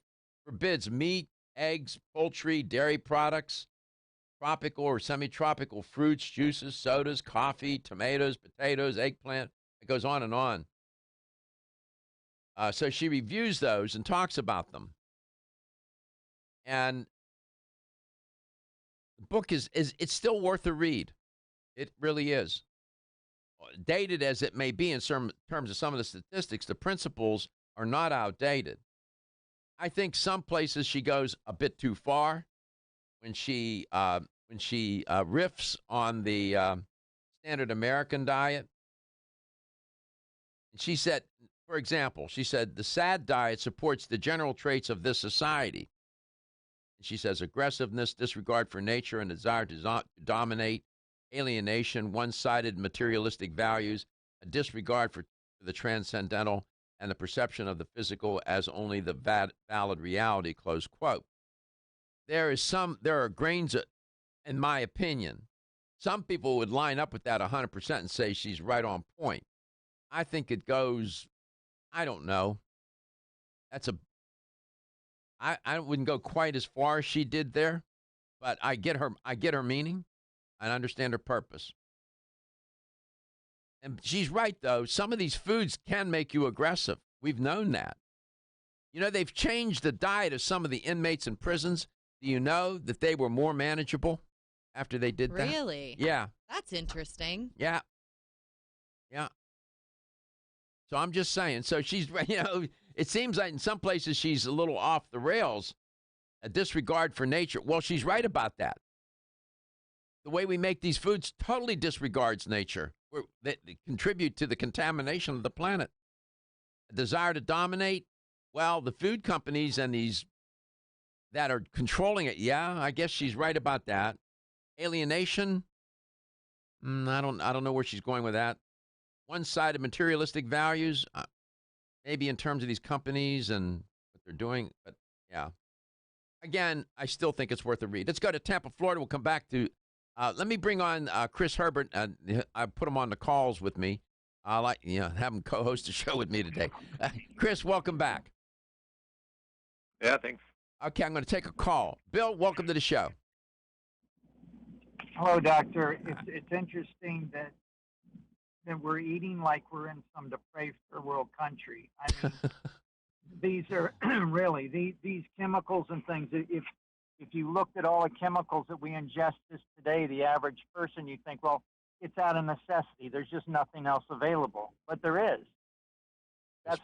Forbids meat, eggs, poultry, dairy products, tropical or semi-tropical fruits, juices, sodas, coffee, tomatoes, potatoes, eggplant. It goes on and on. So she reviews those and talks about them. And the book is it's still worth a read. It really is. Dated as it may be in terms of some of the statistics, the principles are not outdated. I think some places she goes a bit too far when she riffs on the standard American diet. And she said, for example, the SAD diet supports the general traits of this society. She says aggressiveness, disregard for nature, and desire to dominate, alienation, one-sided materialistic values, a disregard for the transcendental, and the perception of the physical as only the valid reality, close quote. There are grains, in my opinion. Some people would line up with that 100% and say she's right on point. I think it goes, I don't know. I wouldn't go quite as far as she did there, but I get her meaning. I understand her purpose. And she's right, though. Some of these foods can make you aggressive. We've known that. They've changed the diet of some of the inmates in prisons. Do you know that they were more manageable after they did that? Really? Yeah. That's interesting. Yeah. Yeah. So I'm just saying. So she's, it seems like in some places she's a little off the rails, a disregard for nature. Well, she's right about that. The way we make these foods totally disregards nature. They contribute to the contamination of the planet. A desire to dominate, well, the food companies and these that are controlling it, yeah, I guess she's right about that. Alienation, I don't know where she's going with that. One-sided materialistic values, maybe in terms of these companies and what they're doing, but yeah. Again, I still think it's worth a read. Let's go to Tampa, Florida. We'll come back to let me bring on Chris Herbert. I put him on the calls with me. I like have him co-host a show with me today. Chris, welcome back. Yeah, thanks. Okay, I'm going to take a call. Bill, welcome to the show. Hello, doctor. It's interesting that we're eating like we're in some depraved third world country. I mean, these are really these chemicals and things. If you looked at all the chemicals that we ingest today, the average person, you think, well, it's out of necessity. There's just nothing else available, but there is. That's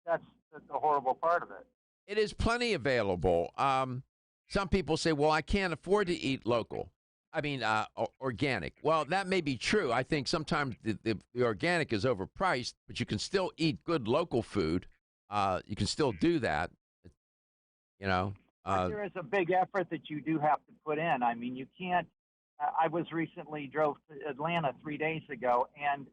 the horrible part of it. It is plenty available. Some people say, well, I can't afford to eat local. I mean, organic. Well, that may be true. I think sometimes the organic is overpriced, but you can still eat good local food. You can still do that, There is a big effort that you do have to put in. I mean, you can't. I drove to Atlanta 3 days ago, and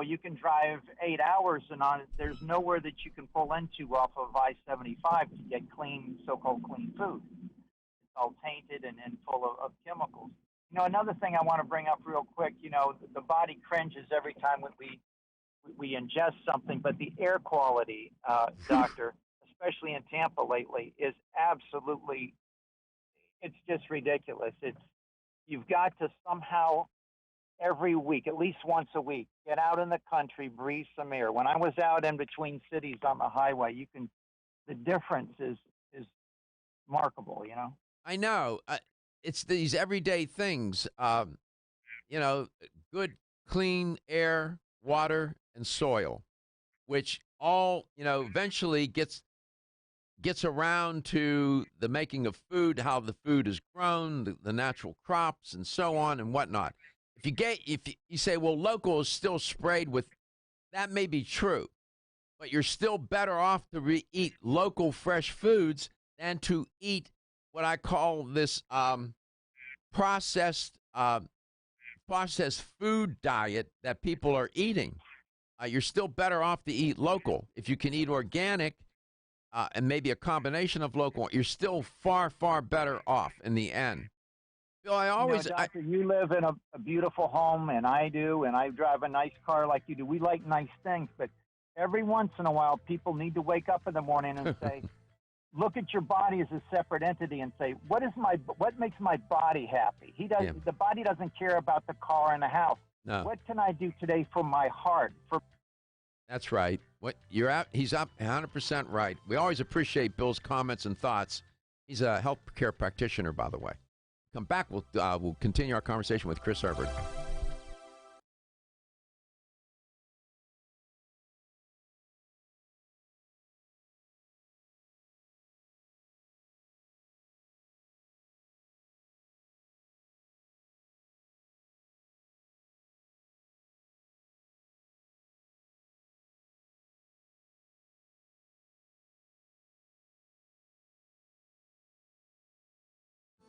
you can drive 8 hours, and there's nowhere that you can pull into off of I-75 to get clean, so-called clean food. It's all tainted and full of chemicals. Another thing I want to bring up real quick. The body cringes every time we ingest something, but the air quality, doctor, especially in Tampa lately, is absolutely, it's just ridiculous. You've got to somehow every week, at least once a week, get out in the country, breathe some air. When I was out in between cities on the highway, the difference is remarkable, I know. It's these everyday things, good, clean air, water, and soil, which all, eventually gets around to the making of food, how the food is grown, the natural crops, and so on and whatnot. If you say, well, local is still sprayed with, that may be true, but you're still better off to eat local fresh foods than to eat what I call this processed food diet that people are eating. You're still better off to eat local. If you can eat organic and maybe a combination of local, you're still far, far better off in the end. Bill, I always, Doctor, you live in a beautiful home, and I do, and I drive a nice car like you do. We like nice things, but every once in a while, people need to wake up in the morning and say, look at your body as a separate entity and say, what makes my body happy? The body doesn't care about the car and the house. No. What can I do today for my heart? That's right. He's up 100% right. We always appreciate Bill's comments and thoughts. He's a healthcare practitioner, by the way. Come back, we'll continue our conversation with Chris Herbert.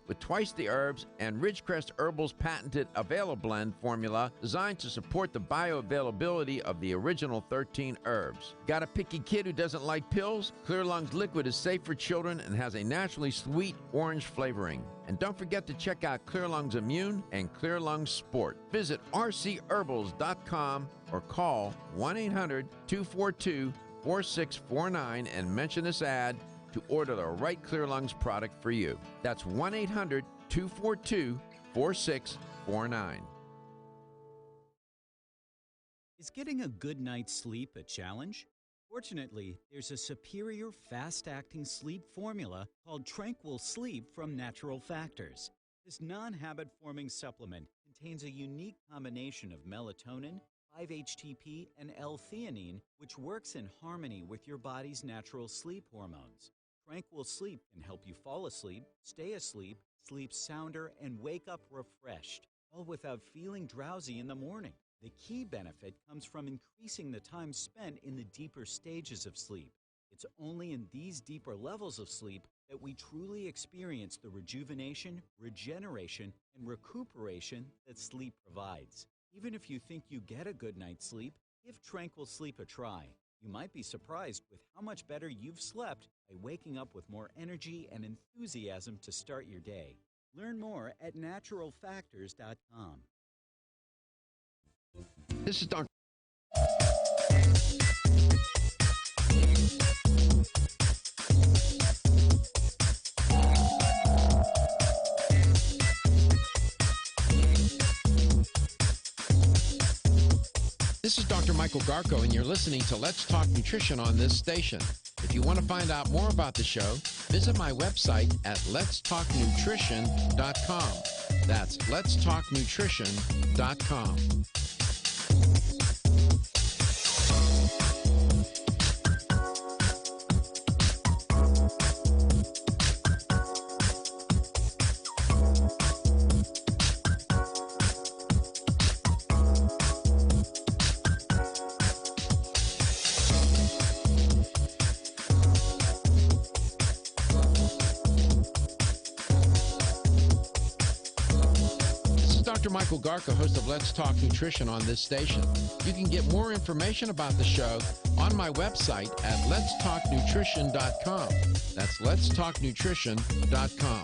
With twice the herbs and Ridgecrest Herbal's patented Avail-Blend formula designed to support the bioavailability of the original 13 herbs. Got a picky kid who doesn't like pills? Clear Lungs Liquid is safe for children and has a naturally sweet orange flavoring. And don't forget to check out Clear Lungs Immune and Clear Lungs Sport. Visit rcherbals.com or call 1-800-242-4649 and mention this ad to order the right Clear Lungs product for you. That's 1-800-242-4649. Is getting a good night's sleep a challenge? Fortunately, there's a superior fast-acting sleep formula called Tranquil Sleep from Natural Factors. This non-habit-forming supplement contains a unique combination of melatonin, 5-HTP, and L-theanine, which works in harmony with your body's natural sleep hormones. Tranquil Sleep can help you fall asleep, stay asleep, sleep sounder, and wake up refreshed, all without feeling drowsy in the morning. The key benefit comes from increasing the time spent in the deeper stages of sleep. It's only in these deeper levels of sleep that we truly experience the rejuvenation, regeneration, and recuperation that sleep provides. Even if you think you get a good night's sleep, give Tranquil Sleep a try. You might be surprised with how much better you've slept by waking up with more energy and enthusiasm to start your day. Learn more at naturalfactors.com. This is Dr. This is Dr. Michael Garko, and you're listening to Let's Talk Nutrition on this station. If you want to find out more about the show, visit my website at letstalknutrition.com. That's letstalknutrition.com. Michael Garko, host of Let's Talk Nutrition on this station. You can get more information about the show on my website at letstalknutrition.com. That's letstalknutrition.com.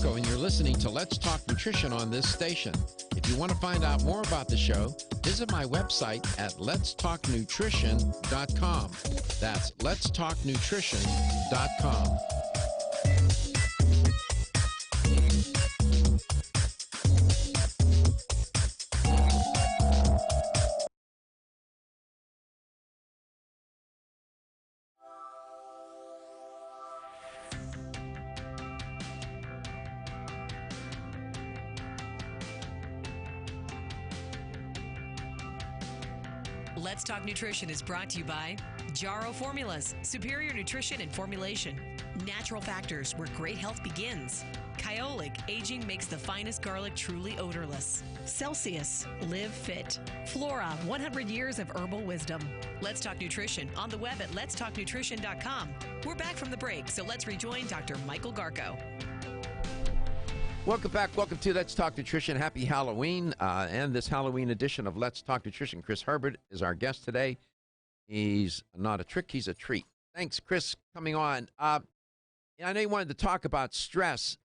And you're listening to Let's Talk Nutrition on this station. If you want to find out more about the show, visit my website at letstalknutrition.com. That's letstalknutrition.com. Let's Talk Nutrition is brought to you by Jarrow Formulas, superior nutrition and formulation. Natural Factors, where great health begins. Kyolic, aging makes the finest garlic truly odorless. Celsius, live fit. Flora, 100 years of herbal wisdom. Let's Talk Nutrition on the web at letstalknutrition.com. We're back from the break, so let's rejoin Dr. Michael Garko. Welcome back. Welcome to Let's Talk Nutrition. Happy Halloween. And this Halloween edition of Let's Talk Nutrition. Chris Herbert is our guest today. He's not a trick, he's a treat. Thanks, Chris, coming on. I know you wanted to talk about stress,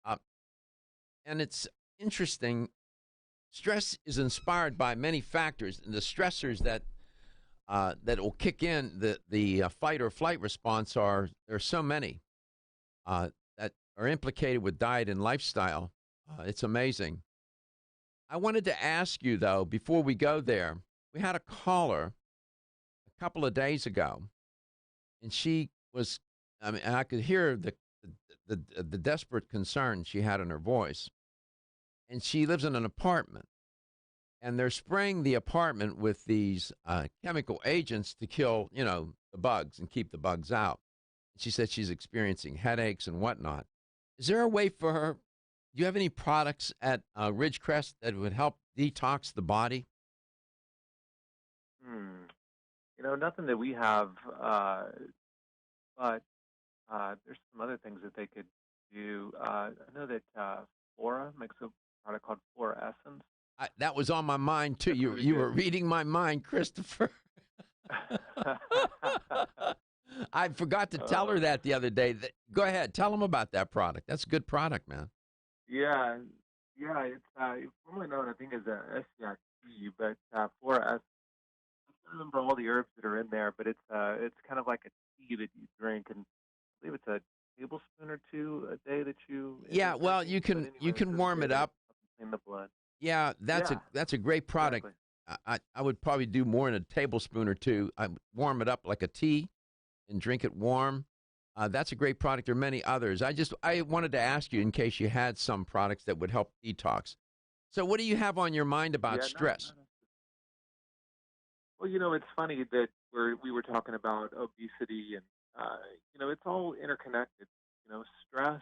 and it's interesting. Stress is inspired by many factors, and the stressors that will kick in the fight or flight response there's so many that are implicated with diet and lifestyle. It's amazing. I wanted to ask you, though, before we go there, we had a caller a couple of days ago, and she was, and I could hear the desperate concern she had in her voice. And she lives in an apartment, and they're spraying the apartment with these chemical agents to kill, the bugs and keep the bugs out. She said she's experiencing headaches and whatnot. Is there a way for her? Do you have any products at Ridgecrest that would help detox the body? Nothing that we have, but there's some other things that they could do. I know that Flora makes a product called Flora Essence. That was on my mind, too. You were reading my mind, Christopher. I forgot to tell her that the other day. Go ahead. Tell them about that product. That's a good product, man. Yeah. It's formerly known, I think, as a SCIT, but Flora Essence. I don't remember all the herbs that are in there, but it's kind of like a tea that you drink, and I believe it's a tablespoon or two a day that you. Yeah, well, you can warm it up. In the blood. Yeah, that's a great product. Exactly. I would probably do more than a tablespoon or two. I warm it up like a tea, and drink it warm. That's a great product. There are many others. I wanted to ask you in case you had some products that would help detox. So, what do you have on your mind about stress? Well, it's funny that we were talking about obesity, and it's all interconnected. Stress.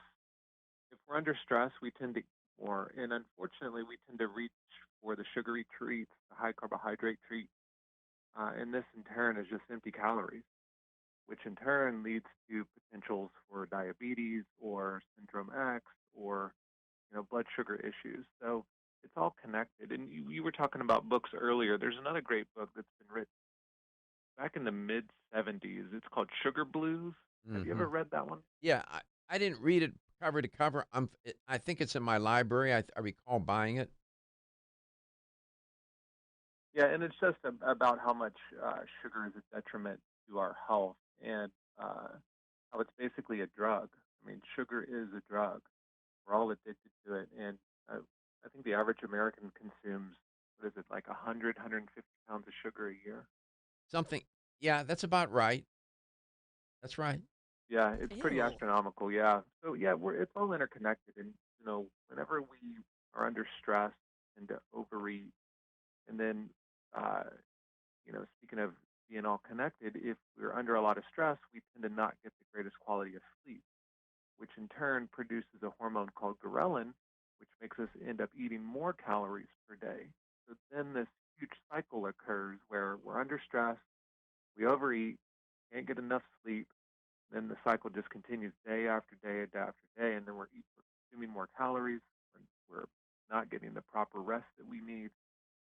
If we're under stress, we tend to eat more, and unfortunately, we tend to reach for the sugary treats, the high carbohydrate treats, and this in turn is just empty calories, which in turn leads to potentials for diabetes or syndrome X or blood sugar issues. So it's all connected. And you were talking about books earlier. There's another great book that's been written back in the mid 70s. It's called Sugar Blues. Have you ever read that one? Yeah, I didn't read it cover to cover. I think it's in my library. I recall buying it. Yeah, and it's just about how much sugar is a detriment to our health, and how it's basically a drug. I mean, sugar is a drug. We're all addicted to it, and I think the average American consumes, what is it, like 150 pounds of sugar a year? Something. Yeah, that's about right. That's right. Yeah, it's pretty astronomical. Yeah. So yeah, it's all interconnected, and whenever we are under stress and to overeat, and then speaking of being all connected, if we're under a lot of stress, we tend to not get the greatest quality of sleep, which in turn produces a hormone called ghrelin, which makes us end up eating more calories per day. So then this huge cycle occurs where we're under stress, we overeat, can't get enough sleep, then the cycle just continues day after day after day, and then we're consuming more calories, we're not getting the proper rest that we need,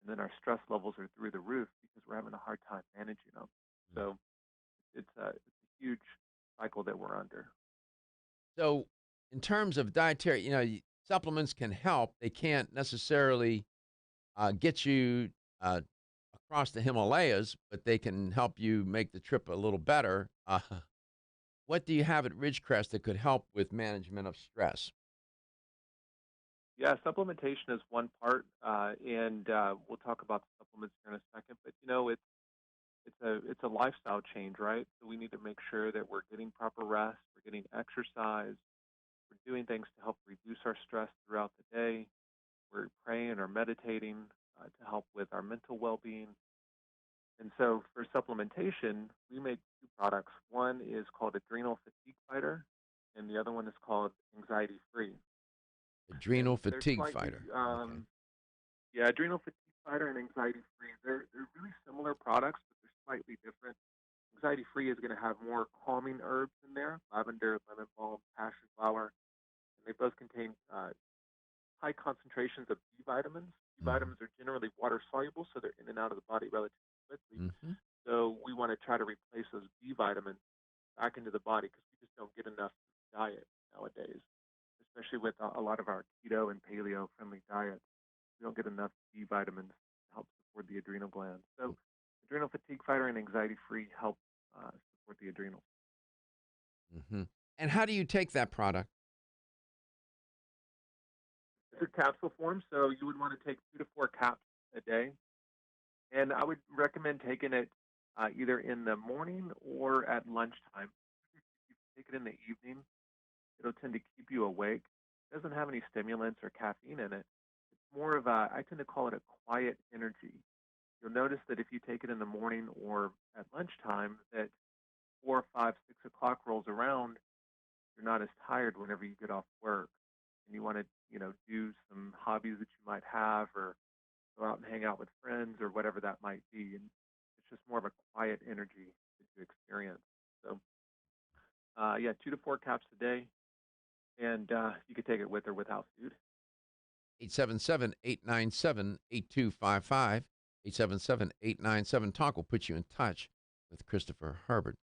and then our stress levels are through the roof because we're having a hard time managing them. So it's a huge cycle that we're under. So in terms of dietary, supplements can help. They can't necessarily get you across the Himalayas, but they can help you make the trip a little better. What do you have at Ridgecrest that could help with management of stress? Yeah, supplementation is one part, and we'll talk about the supplements here in a second. But it's a lifestyle change, right? So we need to make sure that we're getting proper rest, we're getting exercise, we're doing things to help reduce our stress throughout the day. We're praying or meditating to help with our mental well-being. And so for supplementation, we make two products. One is called Adrenal Fatigue Fighter, and the other one is called Anxiety Free. Adrenal They're fatigue slightly, fighter. Yeah, adrenal fatigue fighter and anxiety free. They're really similar products, but they're slightly different. Anxiety free is going to have more calming herbs in there: lavender, lemon balm, passion flower, and they both contain high concentrations of B vitamins. B vitamins are generally water soluble, so they're in and out of the body relatively quickly. Mm-hmm. So we want to try to replace those B vitamins back into the body because we just don't get enough diet nowadays, especially with a lot of our keto and paleo friendly diets. We don't get enough B vitamins to help support the adrenal glands. So adrenal fatigue fighter and anxiety free help support the adrenals. Mm-hmm. And how do you take that product? It's a capsule form, so you would want to take 2 to 4 caps a day. And I would recommend taking it either in the morning or at lunchtime. If you take it in the evening, it'll tend to keep you awake. It doesn't have any stimulants or caffeine in it. It's more of I tend to call it a quiet energy. You'll notice that if you take it in the morning or at lunchtime, that 4, 5, 6 o'clock rolls around, you're not as tired whenever you get off work. And you want to, do some hobbies that you might have or go out and hang out with friends or whatever that might be. And it's just more of a quiet energy that you experience. So, 2 to 4 caps a day. And you could take it with or without food. 877-897-8255. 877-897-TALK will put you in touch with Christopher Herbert.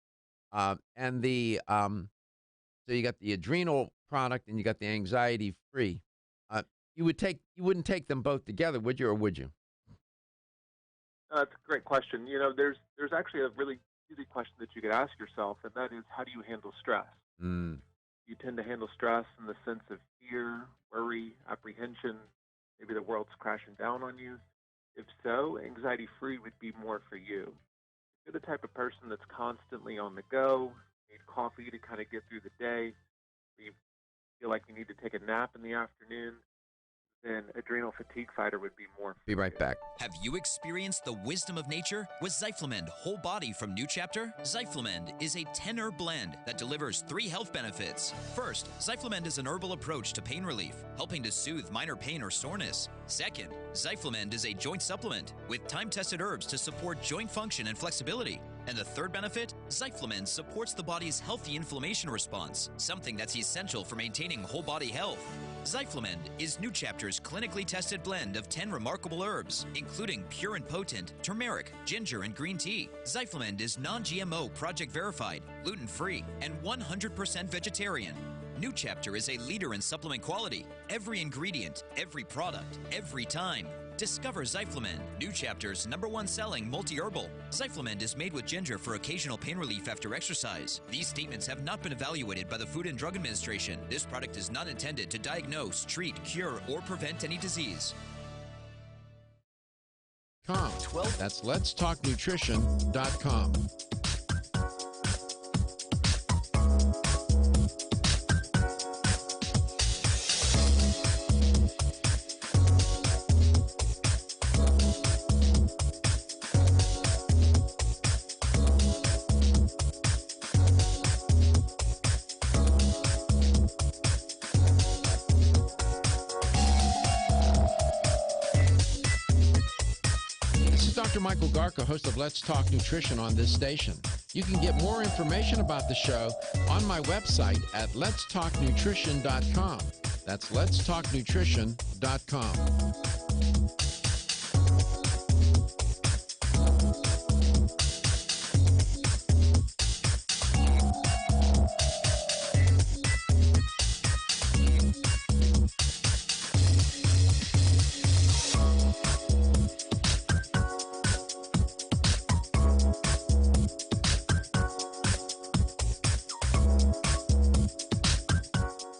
And so you got the adrenal product and you got the anxiety free. You wouldn't take them both together, would you, or would you? That's a great question. There's actually a really easy question that you could ask yourself, and that is, how do you handle stress? You tend to handle stress in the sense of fear, worry, apprehension, maybe the world's crashing down on you. If so, anxiety-free would be more for you. If you're the type of person that's constantly on the go, need coffee to kind of get through the day, you feel like you need to take a nap in the afternoon, then adrenal fatigue fighter would be more. Be right back. Have you experienced the wisdom of nature with Zyflamend Whole Body from New Chapter? Zyflamend is a 10-herb blend that delivers 3 health benefits. First, Zyflamend is an herbal approach to pain relief, helping to soothe minor pain or soreness. Second, Zyflamend is a joint supplement with time-tested herbs to support joint function and flexibility. And the third benefit, Zyflamend supports the body's healthy inflammation response, something that's essential for maintaining whole body health. Zyflamend is New Chapter's clinically tested blend of 10 remarkable herbs, including pure and potent turmeric, ginger, and green tea. Zyflamend is non-GMO, project verified, gluten-free, and 100% vegetarian. New Chapter is a leader in supplement quality. Every ingredient, every product, every time. Discover Zyflamend, New Chapter's #1 selling multi-herbal. Zyflamend is made with ginger for occasional pain relief after exercise. These statements have not been evaluated by the Food and Drug Administration. This product is not intended to diagnose, treat, cure, or prevent any disease. That's letstalknutrition.com. Dr. Michael Garko, host of Let's Talk Nutrition on this station. You can get more information about the show on my website at letstalknutrition.com. That's letstalknutrition.com.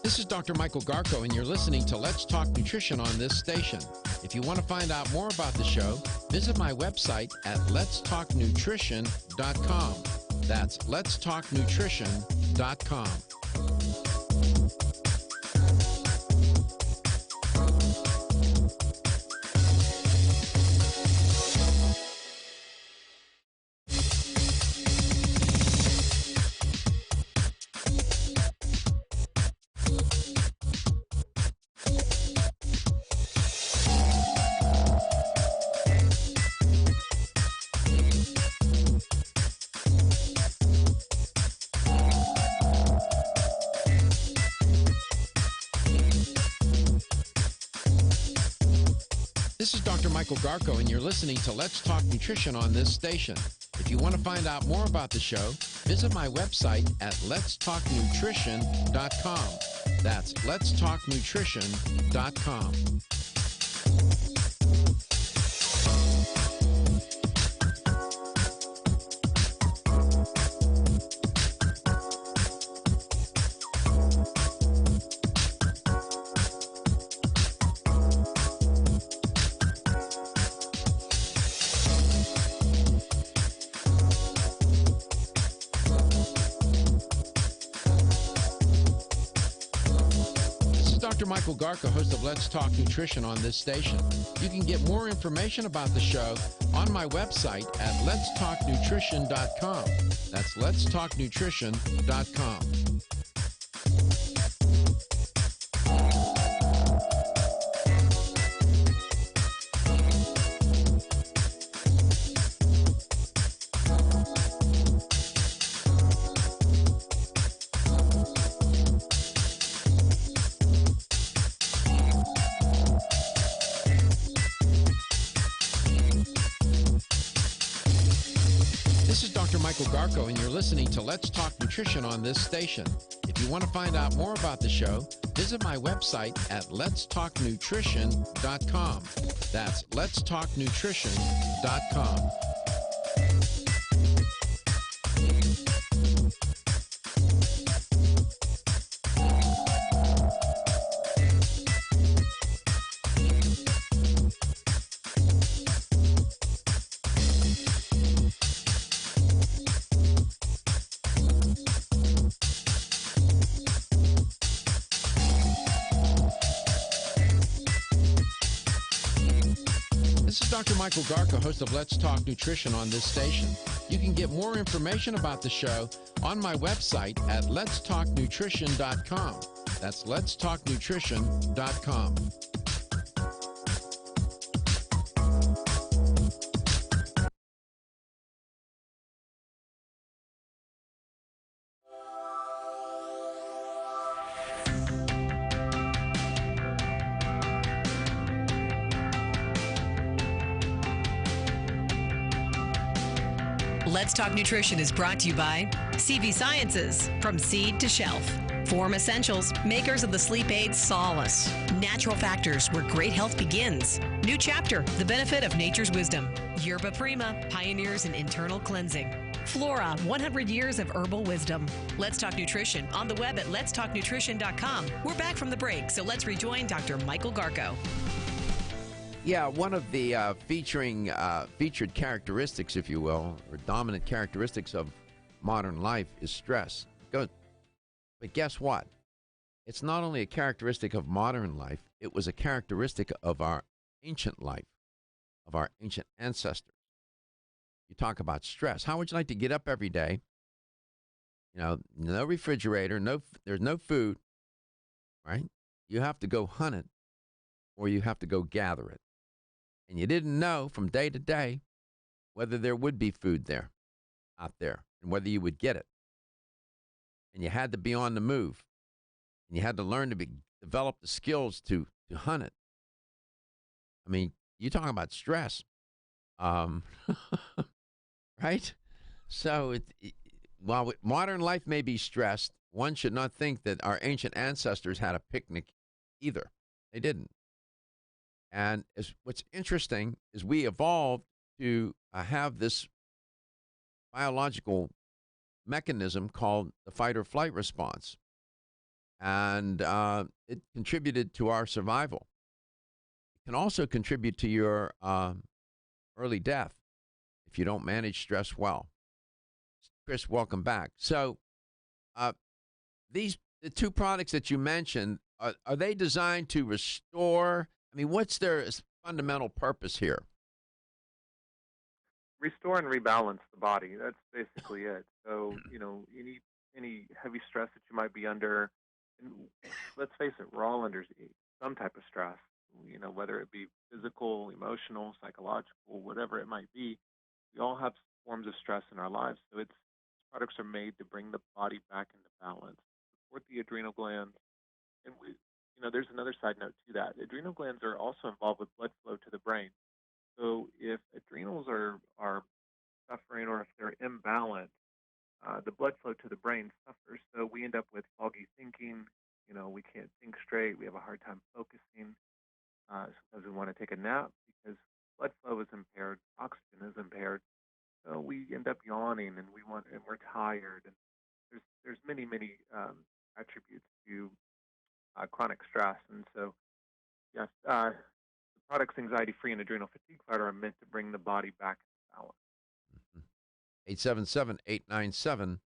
This is Dr. Michael Garko, and you're listening to Let's Talk Nutrition on this station. If you want to find out more about the show, visit my website at letstalknutrition.com. That's letstalknutrition.com. This is Dr. Michael Garko, and you're listening to Let's Talk Nutrition on this station. If you want to find out more about the show, visit my website at letstalknutrition.com. That's letstalknutrition.com. Dr. Michael Garko, host of Let's Talk Nutrition on this station. You can get more information about the show on my website at letstalknutrition.com. That's letstalknutrition.com. This is Dr. Michael Garko, and you're listening to Let's Talk Nutrition on this station. If you want to find out more about the show, visit my website at letstalknutrition.com. That's letstalknutrition.com. This is Dr. Michael Garko, host of Let's Talk Nutrition on this station. You can get more information about the show on my website at letstalknutrition.com. That's letstalknutrition.com. Let's Talk Nutrition is brought to you by CV Sciences, from seed to shelf. Form Essentials, makers of the sleep aid Solace. Natural Factors, where great health begins. New Chapter, the benefit of nature's wisdom. Yerba Prima, pioneers in internal cleansing. Flora, 100 years of herbal wisdom. Let's Talk Nutrition on the web at letstalknutrition.com. We're back from the break, so let's rejoin Dr. Michael Garko. Yeah, one of the featured characteristics, if you will, or dominant characteristics of modern life is stress. But guess what? It's not only a characteristic of modern life, it was a characteristic of our ancient life, of our ancient ancestors. You talk about stress. How would you like to get up every day? You know, no refrigerator, there's no food, right? You have to go hunt it, or you have to go gather it. And you didn't know from day to day whether there would be food there, out there, and whether you would get it. And you had to be on the move. And you had to learn to develop the skills to hunt it. I mean, you talk about stress, right? So while modern life may be stressed, one should not think that our ancient ancestors had a picnic either. They didn't. And what's interesting is we evolved to have this biological mechanism called the fight or flight response. And it contributed to our survival. It can also contribute to your early death if you don't manage stress well. Chris, welcome back. So the two products that you mentioned, are they designed to restore? I mean, what's their fundamental purpose here? Restore and rebalance the body. That's basically it. So, any heavy stress that you might be under, and let's face it, we're all under some type of stress, whether it be physical, emotional, psychological, whatever it might be. We all have forms of stress in our lives. So these products are made to bring the body back into balance, support the adrenal glands, and there's another side note to that. Adrenal glands are also involved with blood flow to the brain. So if adrenals are suffering or if they're imbalanced, the blood flow to the brain suffers. So we end up with foggy thinking. We can't think straight. We have a hard time focusing. Sometimes we want to take a nap because blood flow is impaired, oxygen is impaired. So we end up yawning and we're tired. And there's many attributes to chronic stress. And so yes, the products Anxiety Free and Adrenal Fatigue Fighter are meant to bring the body back into balance. 877-897-8255,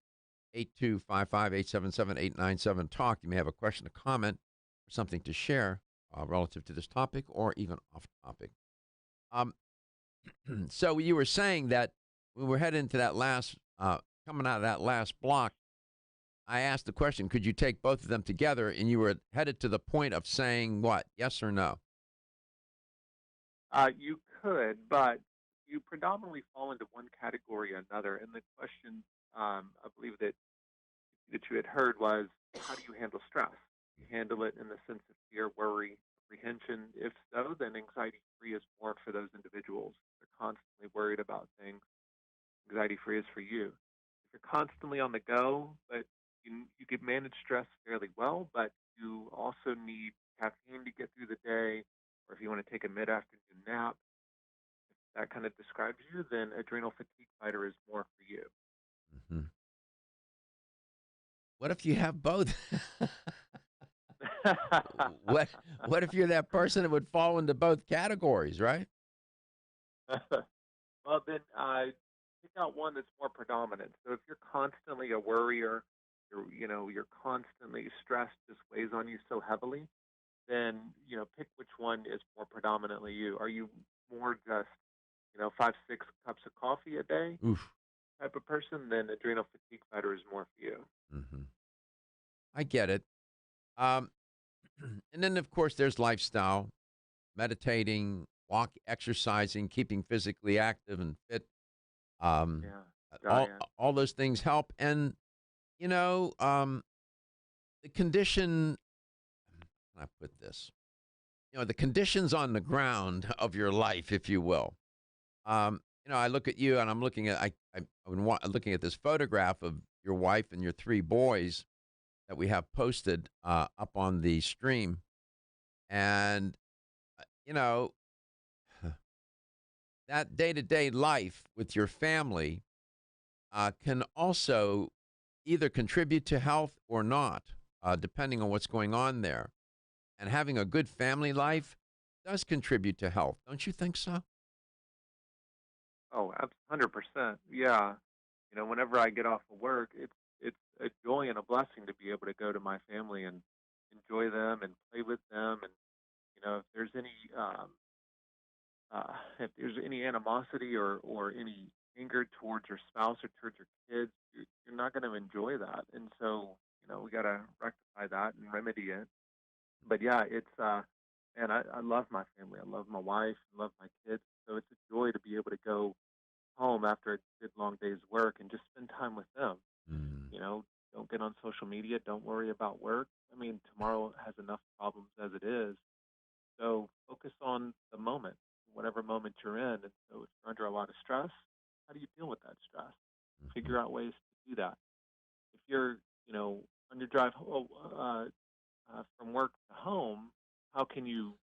877-897-TALK. You may have a question, a comment, or something to share relative to this topic or even off topic. So you were saying that when we're heading into that coming out of that last block, I asked the question, could you take both of them together? And you were headed to the point of saying what, yes or no? You could, but you predominantly fall into one category or another. And the question, I believe that you had heard was, how do you handle stress? You handle it in the sense of fear, worry, apprehension. If so, then anxiety-free is more for those individuals. They're constantly worried about things. Anxiety-free is for you. If you're constantly on the go, but you could manage stress fairly well, but you also need caffeine to get through the day, or if you want to take a mid-afternoon nap, if that kind of describes you, then Adrenal Fatigue Fighter is more for you. Mm-hmm. What if you have both? What if you're that person that would fall into both categories, right? Well, then pick out one that's more predominant. So if you're constantly a worrier, you're constantly stressed, just weighs on you so heavily, then pick which one is more predominantly you. Are you more just 5-6 cups of coffee a day type of person? Then Adrenal Fatigue Fighter is more for you. Mm-hmm. I get it. And then of course there's lifestyle, meditating, exercising, keeping physically active and fit. All those things help. And the condition, how can I put this? The conditions on the ground of your life, if you will. I look at you and I'm looking at looking at this photograph of your wife and your 3 boys that we have posted up on the stream, and that day-to-day life with your family can also either contribute to health or not, depending on what's going on there. And having a good family life does contribute to health. Don't you think so? Oh, 100%. Yeah. Whenever I get off of work, it's a joy and a blessing to be able to go to my family and enjoy them and play with them. And if there's any animosity or any anger towards your spouse or towards your kids, you're not going to enjoy that. And so we got to rectify that and remedy it. But yeah, it's and I love my family. I love my wife. I love my kids. So it's a joy to be able to go home after a good long day's work and just spend time with them. Don't get on social media. Don't worry about work. I mean, tomorrow has enough problems as it is. So focus on the moment, whatever moment you're in. And so if you're under a lot of stress, how do you deal with that stress? Figure out ways to do that. If you're, on your drive from work to home, how can you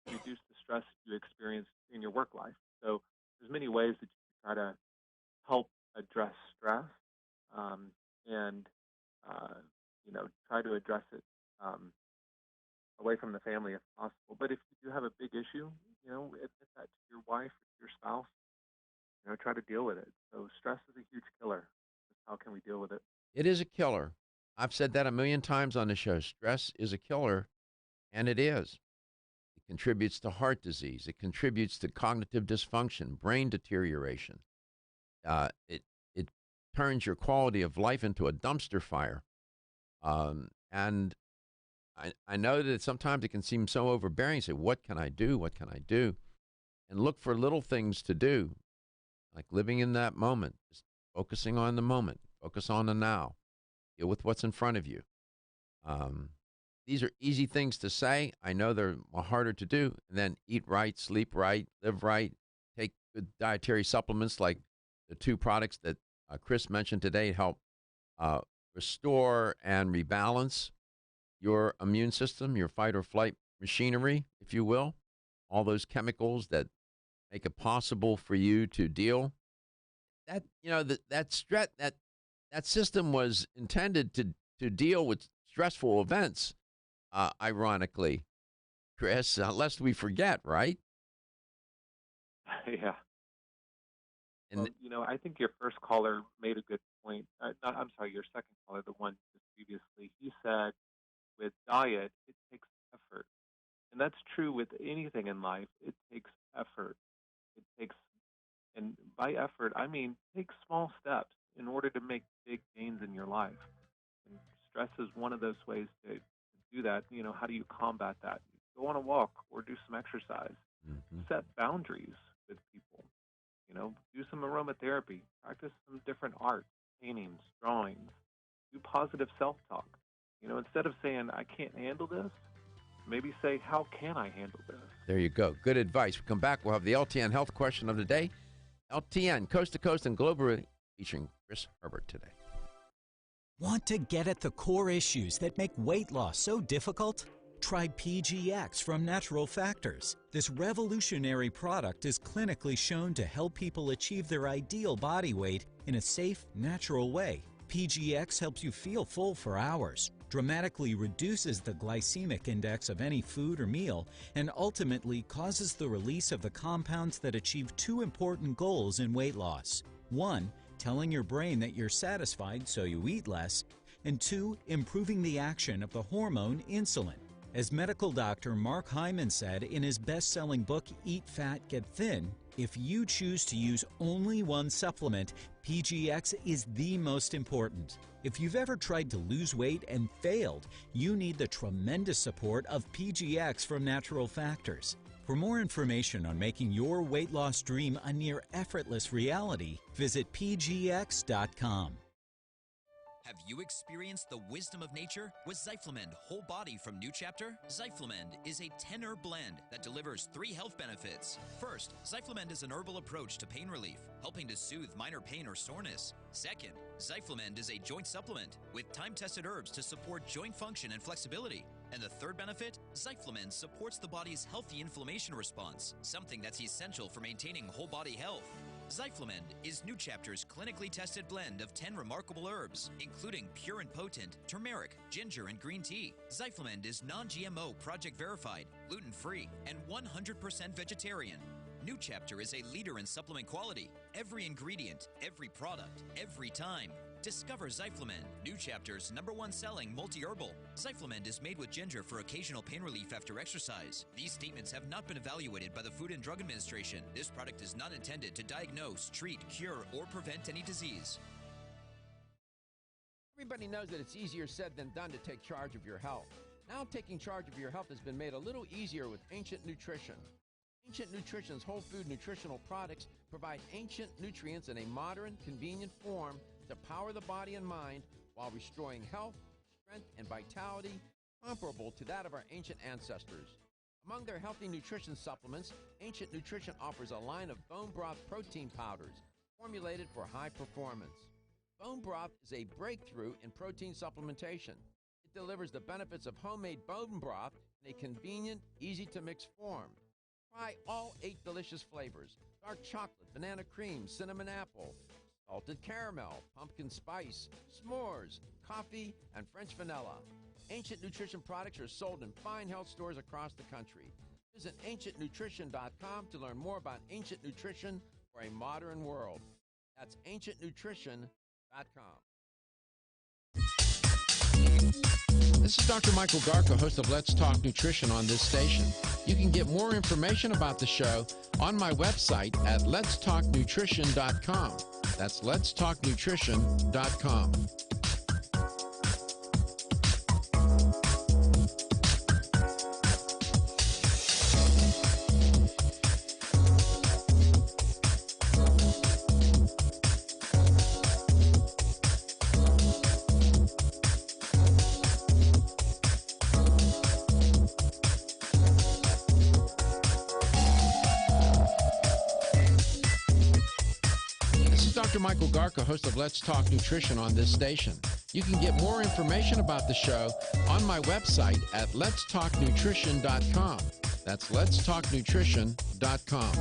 reduce the stress you experience in your work life? So there's many ways that you can try to help address stress and try to address it away from the family if possible. But if you do have a big issue, admit that to your wife or your spouse. Try to deal with it. So stress is a huge killer. How can we deal with it? It is a killer. I've said that a million times on the show. Stress is a killer, and it is. It contributes to heart disease. It contributes to cognitive dysfunction, brain deterioration. It turns your quality of life into a dumpster fire. And I know that sometimes it can seem so overbearing. You say, what can I do? What can I do? And look for little things to do, like living in that moment, just focusing on the moment, focus on the now, deal with what's in front of you. these are easy things to say. I know they're harder to do. And then eat right, sleep right, live right, take good dietary supplements like the 2 products that Chris mentioned today help restore and rebalance your immune system, your fight or flight machinery, if you will, all those chemicals that make it possible for you to deal. That that system was intended to deal with stressful events. Ironically, Chris, lest we forget, right? Yeah. And well, I think your first caller made a good point. I'm sorry, your second caller, the one just previously, he said with diet, it takes effort. And that's true with anything in life. It takes effort. It takes, and by effort, I mean take small steps in order to make big gains in your life. And stress is one of those ways to do that. How do you combat that? Go on a walk or do some exercise. Mm-hmm. Set boundaries with people. Do some aromatherapy. Practice some different art, paintings, drawings. Do positive self-talk. Instead of saying, I can't handle this, maybe say, how can I handle this? There you go. Good advice. We come back, we'll have the LTN health question of the day. LTN, coast to coast and globally, featuring Chris Herbert today. Want to get at the core issues that make weight loss so difficult? Try PGX from Natural Factors. This revolutionary product is clinically shown to help people achieve their ideal body weight in a safe, natural way. PGX helps you feel full for hours, dramatically reduces the glycemic index of any food or meal, and ultimately causes the release of the compounds that achieve 2 important goals in weight loss. 1, telling your brain that you're satisfied so you eat less, and 2, improving the action of the hormone insulin. As medical doctor Mark Hyman said in his best-selling book, Eat Fat, Get Thin, if you choose to use only one supplement, PGX is the most important. If you've ever tried to lose weight and failed, you need the tremendous support of PGX from Natural Factors. For more information on making your weight loss dream a near effortless reality, visit pgx.com. Have you experienced the wisdom of nature with Zyflamend Whole Body from New Chapter? Zyflamend is a 10-herb blend that delivers 3 health benefits. First, Zyflamend is an herbal approach to pain relief, helping to soothe minor pain or soreness. Second, Zyflamend is a joint supplement with time-tested herbs to support joint function and flexibility. And the third benefit, Zyflamend supports the body's healthy inflammation response, something that's essential for maintaining whole body health. Zyflamend is New Chapter's clinically tested blend of 10 remarkable herbs, including pure and potent turmeric, ginger, and green tea. Zyflamend is non-GMO, project verified, gluten-free, and 100% vegetarian. New Chapter is a leader in supplement quality. Every ingredient, every product, every time. Discover Zyflamend, New Chapter's #1 selling multi-herbal. Zyflamend is made with ginger for occasional pain relief after exercise. These statements have not been evaluated by the Food and Drug Administration. This product is not intended to diagnose, treat, cure, or prevent any disease. Everybody knows that it's easier said than done to take charge of your health. Now taking charge of your health has been made a little easier with Ancient Nutrition. Ancient Nutrition's whole food nutritional products provide ancient nutrients in a modern, convenient form to power the body and mind while restoring health, strength, and vitality comparable to that of our ancient ancestors. Among their healthy nutrition supplements, Ancient Nutrition offers a line of bone broth protein powders formulated for high performance. Bone broth is a breakthrough in protein supplementation. It delivers the benefits of homemade bone broth in a convenient, easy-to-mix form. Try all 8 delicious flavors: dark chocolate, banana cream, cinnamon apple, salted caramel, pumpkin spice, s'mores, coffee, and French vanilla. Ancient Nutrition products are sold in fine health stores across the country. Visit ancientnutrition.com to learn more about Ancient Nutrition for a modern world. That's ancientnutrition.com. This is Dr. Michael Garko, host of Let's Talk Nutrition on this station. You can get more information about the show on my website at letstalknutrition.com. That's letstalknutrition.com. Dr. Michael Garko, host of Let's Talk Nutrition on this station. You can get more information about the show on my website at letstalknutrition.com. That's letstalknutrition.com.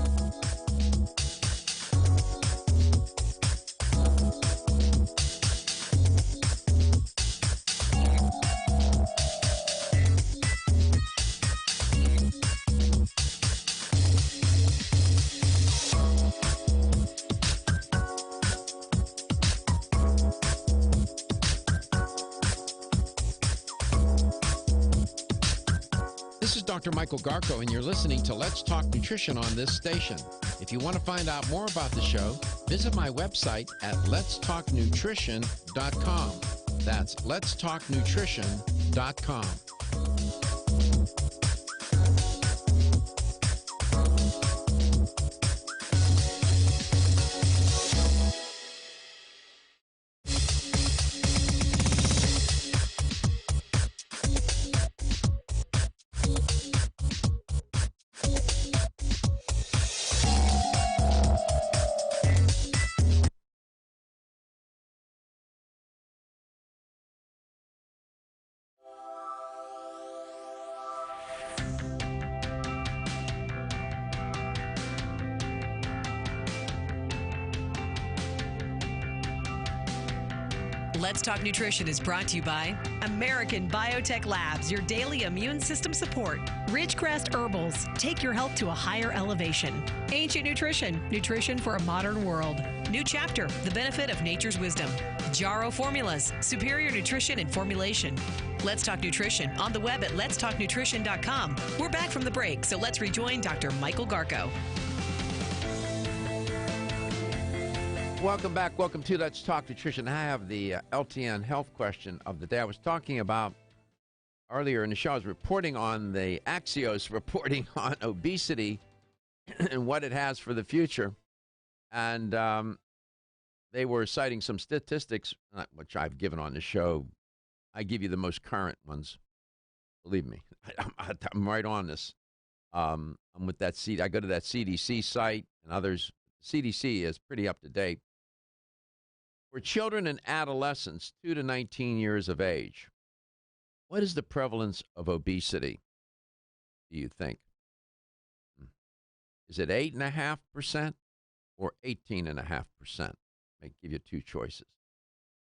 This is Dr. Michael Garko, and you're listening to Let's Talk Nutrition on this station. If you want to find out more about the show, visit my website at letstalknutrition.com. That's letstalknutrition.com. Let's Talk Nutrition is brought to you by American Biotech Labs, your daily immune system support. Ridgecrest Herbals, take your health to a higher elevation. Ancient Nutrition, nutrition for a modern world. New Chapter, the benefit of nature's wisdom. Jarrow Formulas, superior nutrition and formulation. Let's Talk Nutrition on the web at letstalknutrition.com. We're back from the break, so let's rejoin Dr. Michael Garko. Welcome back. Welcome to Let's Talk Nutrition. I have the LTN health question of the day. I was talking about earlier in the show. I was reporting on the Axios reporting on obesity and what it has for the future. And they were citing some statistics, which I've given on the show. I give you the most current ones. Believe me, I'm right on this. I'm with that I go to that CDC site and others. CDC is pretty up to date. For children and adolescents 2 to 19 years of age, what is the prevalence of obesity, do you think? Is it 8.5% or 18.5%? I give you two choices.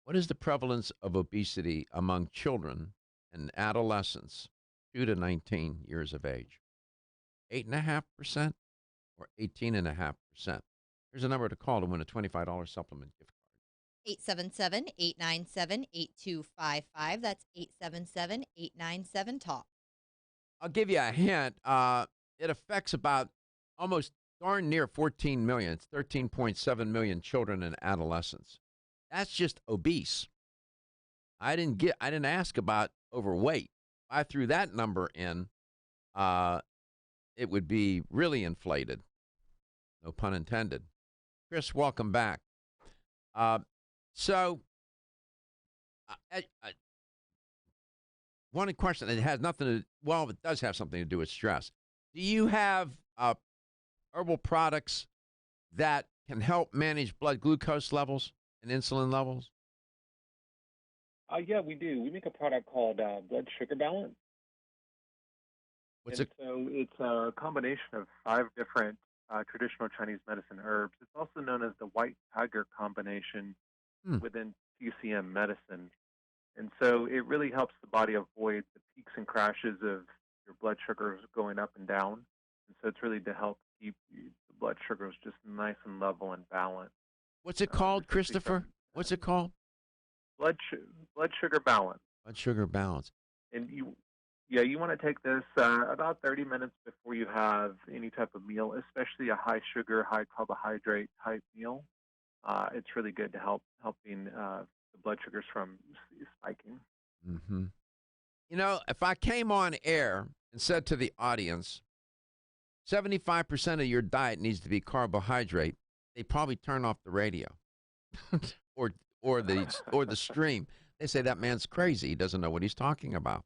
What is the prevalence of obesity among children and adolescents 2 to 19 years of age? 8.5% or 18.5%? Here's a number to call to win a $25 supplement gift card. 877-897-8255. That's 877-897-TALK. I'll give you a hint. It affects about almost darn near 14 million. It's 13.7 million children and adolescents. That's just obese. I didn't ask about overweight. If I threw that number in, it would be really inflated. No pun intended. Chris, welcome back. One question that has nothing to, well, it does have something to do with stress. Do you have herbal products that can help manage blood glucose levels and insulin levels? Yeah, we do. We make a product called Blood Sugar Balance. So it's a combination of 5 different traditional Chinese medicine herbs. It's also known as the White Tiger combination within TCM medicine. And so it really helps the body avoid the peaks and crashes of your blood sugars going up and down. And so it's really to help keep the blood sugars just nice and level and balanced. What's it called, Christopher? What's it called? Blood Sugar Balance. Blood Sugar Balance. And you want to take this about 30 minutes before you have any type of meal, especially a high sugar, high carbohydrate type meal. It's really good to helping the blood sugars from spiking. Mm-hmm. You know, if I came on air and said to the audience, 75% of your diet needs to be carbohydrate, they'd probably turn off the radio or the stream. They say that man's crazy. He doesn't know what he's talking about.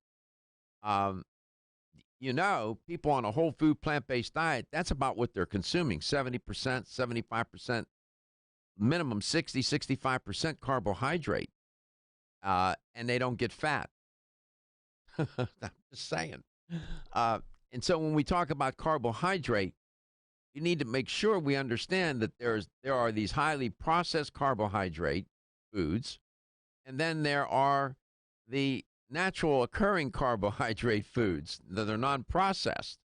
People on a whole food plant-based diet, that's about what they're consuming, 70%, 75% minimum 60, 65% carbohydrate, and they don't get fat. I'm just saying. And so when we talk about carbohydrate, you need to make sure we understand that there are these highly processed carbohydrate foods, and then there are the natural occurring carbohydrate foods that are non-processed,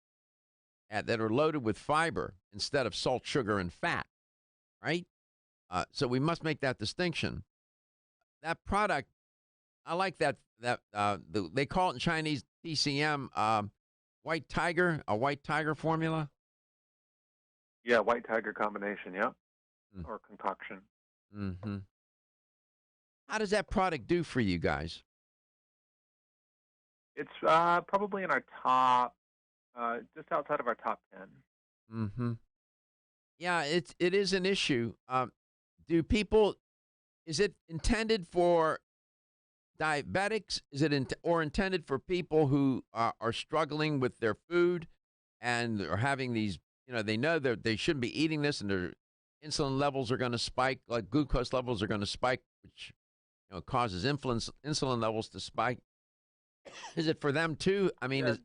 that are loaded with fiber instead of salt, sugar, and fat, right? So we must make that distinction. That product, I like that. They call it in Chinese TCM, white tiger, a white tiger formula. Yeah, white tiger combination, yeah, or concoction. Mm-hmm. How does that product do for you guys? It's probably in our top, just outside of our top 10. Mm-hmm. Yeah, it is an issue. Do people? Is it intended for diabetics? Is it intended for people who are struggling with their food and are having these? They know that they shouldn't be eating this, and their insulin levels are going to spike, like glucose levels are going to spike, which causes insulin levels to spike. Is it for them too? I mean, it's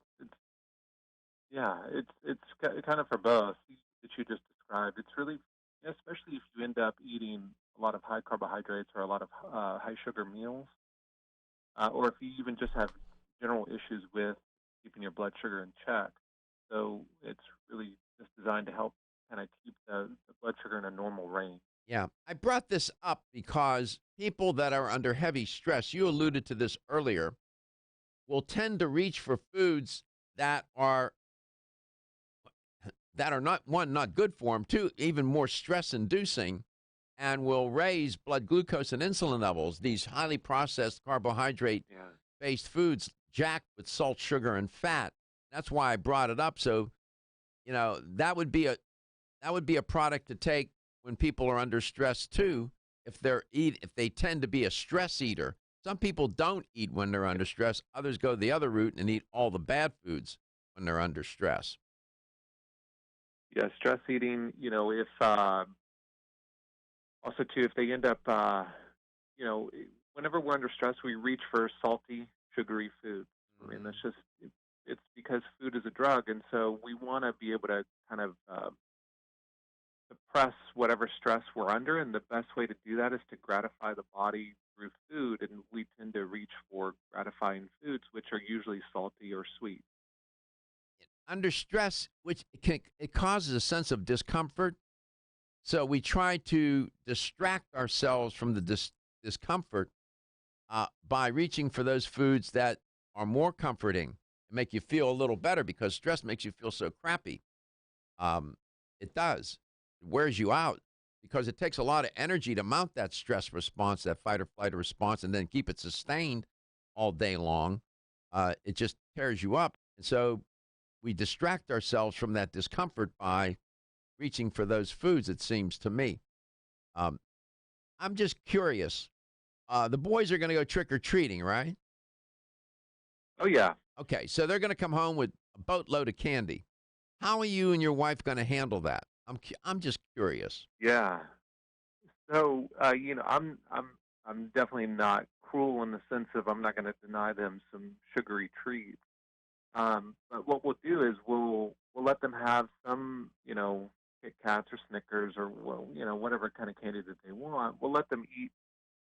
kind of for both that you just described. It's really, especially if you end up eating a lot of high carbohydrates or a lot of high sugar meals, or if you even just have general issues with keeping your blood sugar in check. So it's really just designed to help kind of keep the blood sugar in a normal range. Yeah, I brought this up because people that are under heavy stress, you alluded to this earlier, will tend to reach for foods that are not good for them, two, even more stress-inducing, and will raise blood glucose and insulin levels. These highly processed carbohydrate-based foods jacked with salt, sugar, and fat. That's why I brought it up. So, that would be a product to take when people are under stress too. If they tend to be a stress eater. Some people don't eat when they're under stress. Others go the other route and eat all the bad foods when they're under stress. Yeah, stress eating, if also too, if they end up, whenever we're under stress, we reach for salty, sugary foods. I mean, that's just, it's because food is a drug. And so we want to be able to kind of suppress whatever stress we're under. And the best way to do that is to gratify the body through food. And we tend to reach for gratifying foods, which are usually salty or sweet. Under stress, it causes a sense of discomfort. So we try to distract ourselves from the discomfort by reaching for those foods that are more comforting and make you feel a little better, because stress makes you feel so crappy. It does. It wears you out because it takes a lot of energy to mount that stress response, that fight or flight response, and then keep it sustained all day long. It just tears you up. And so we distract ourselves from that discomfort by reaching for those foods, it seems to me. I'm just curious. The boys are going to go trick-or-treating, right? Oh, yeah. Okay, so they're going to come home with a boatload of candy. How are you and your wife going to handle that? I'm just curious. Yeah. So, I'm definitely not cruel in the sense of I'm not going to deny them some sugary treats. But what we'll do is we'll let them have some, Kit Kats or Snickers or whatever kind of candy that they want. We'll let them eat.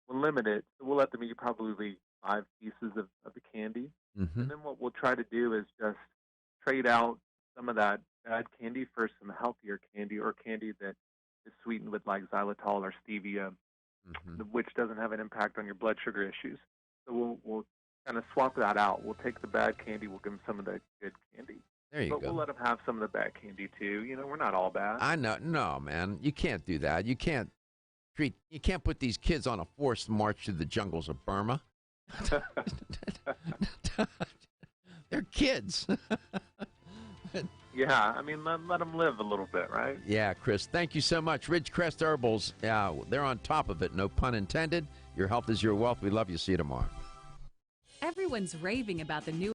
We'll limit it. So we'll let them eat probably 5 pieces of the candy. Mm-hmm. And then what we'll try to do is just trade out some of that bad candy for some healthier candy, or candy that is sweetened with like xylitol or stevia, which doesn't have an impact on your blood sugar issues. So we'll kind of swap that out. We'll take the bad candy. We'll give them some of the good candy. There you go. But we'll let them have some of the bad candy too. We're not all bad. I know. No, man. You can't do that. You can't put these kids on a forced march through the jungles of Burma. They're kids. Yeah, I mean, let them live a little bit, right? Yeah, Chris, thank you so much. Ridgecrest Herbals, they're on top of it, no pun intended. Your health is your wealth. We love you. See you tomorrow. Everyone's raving about the new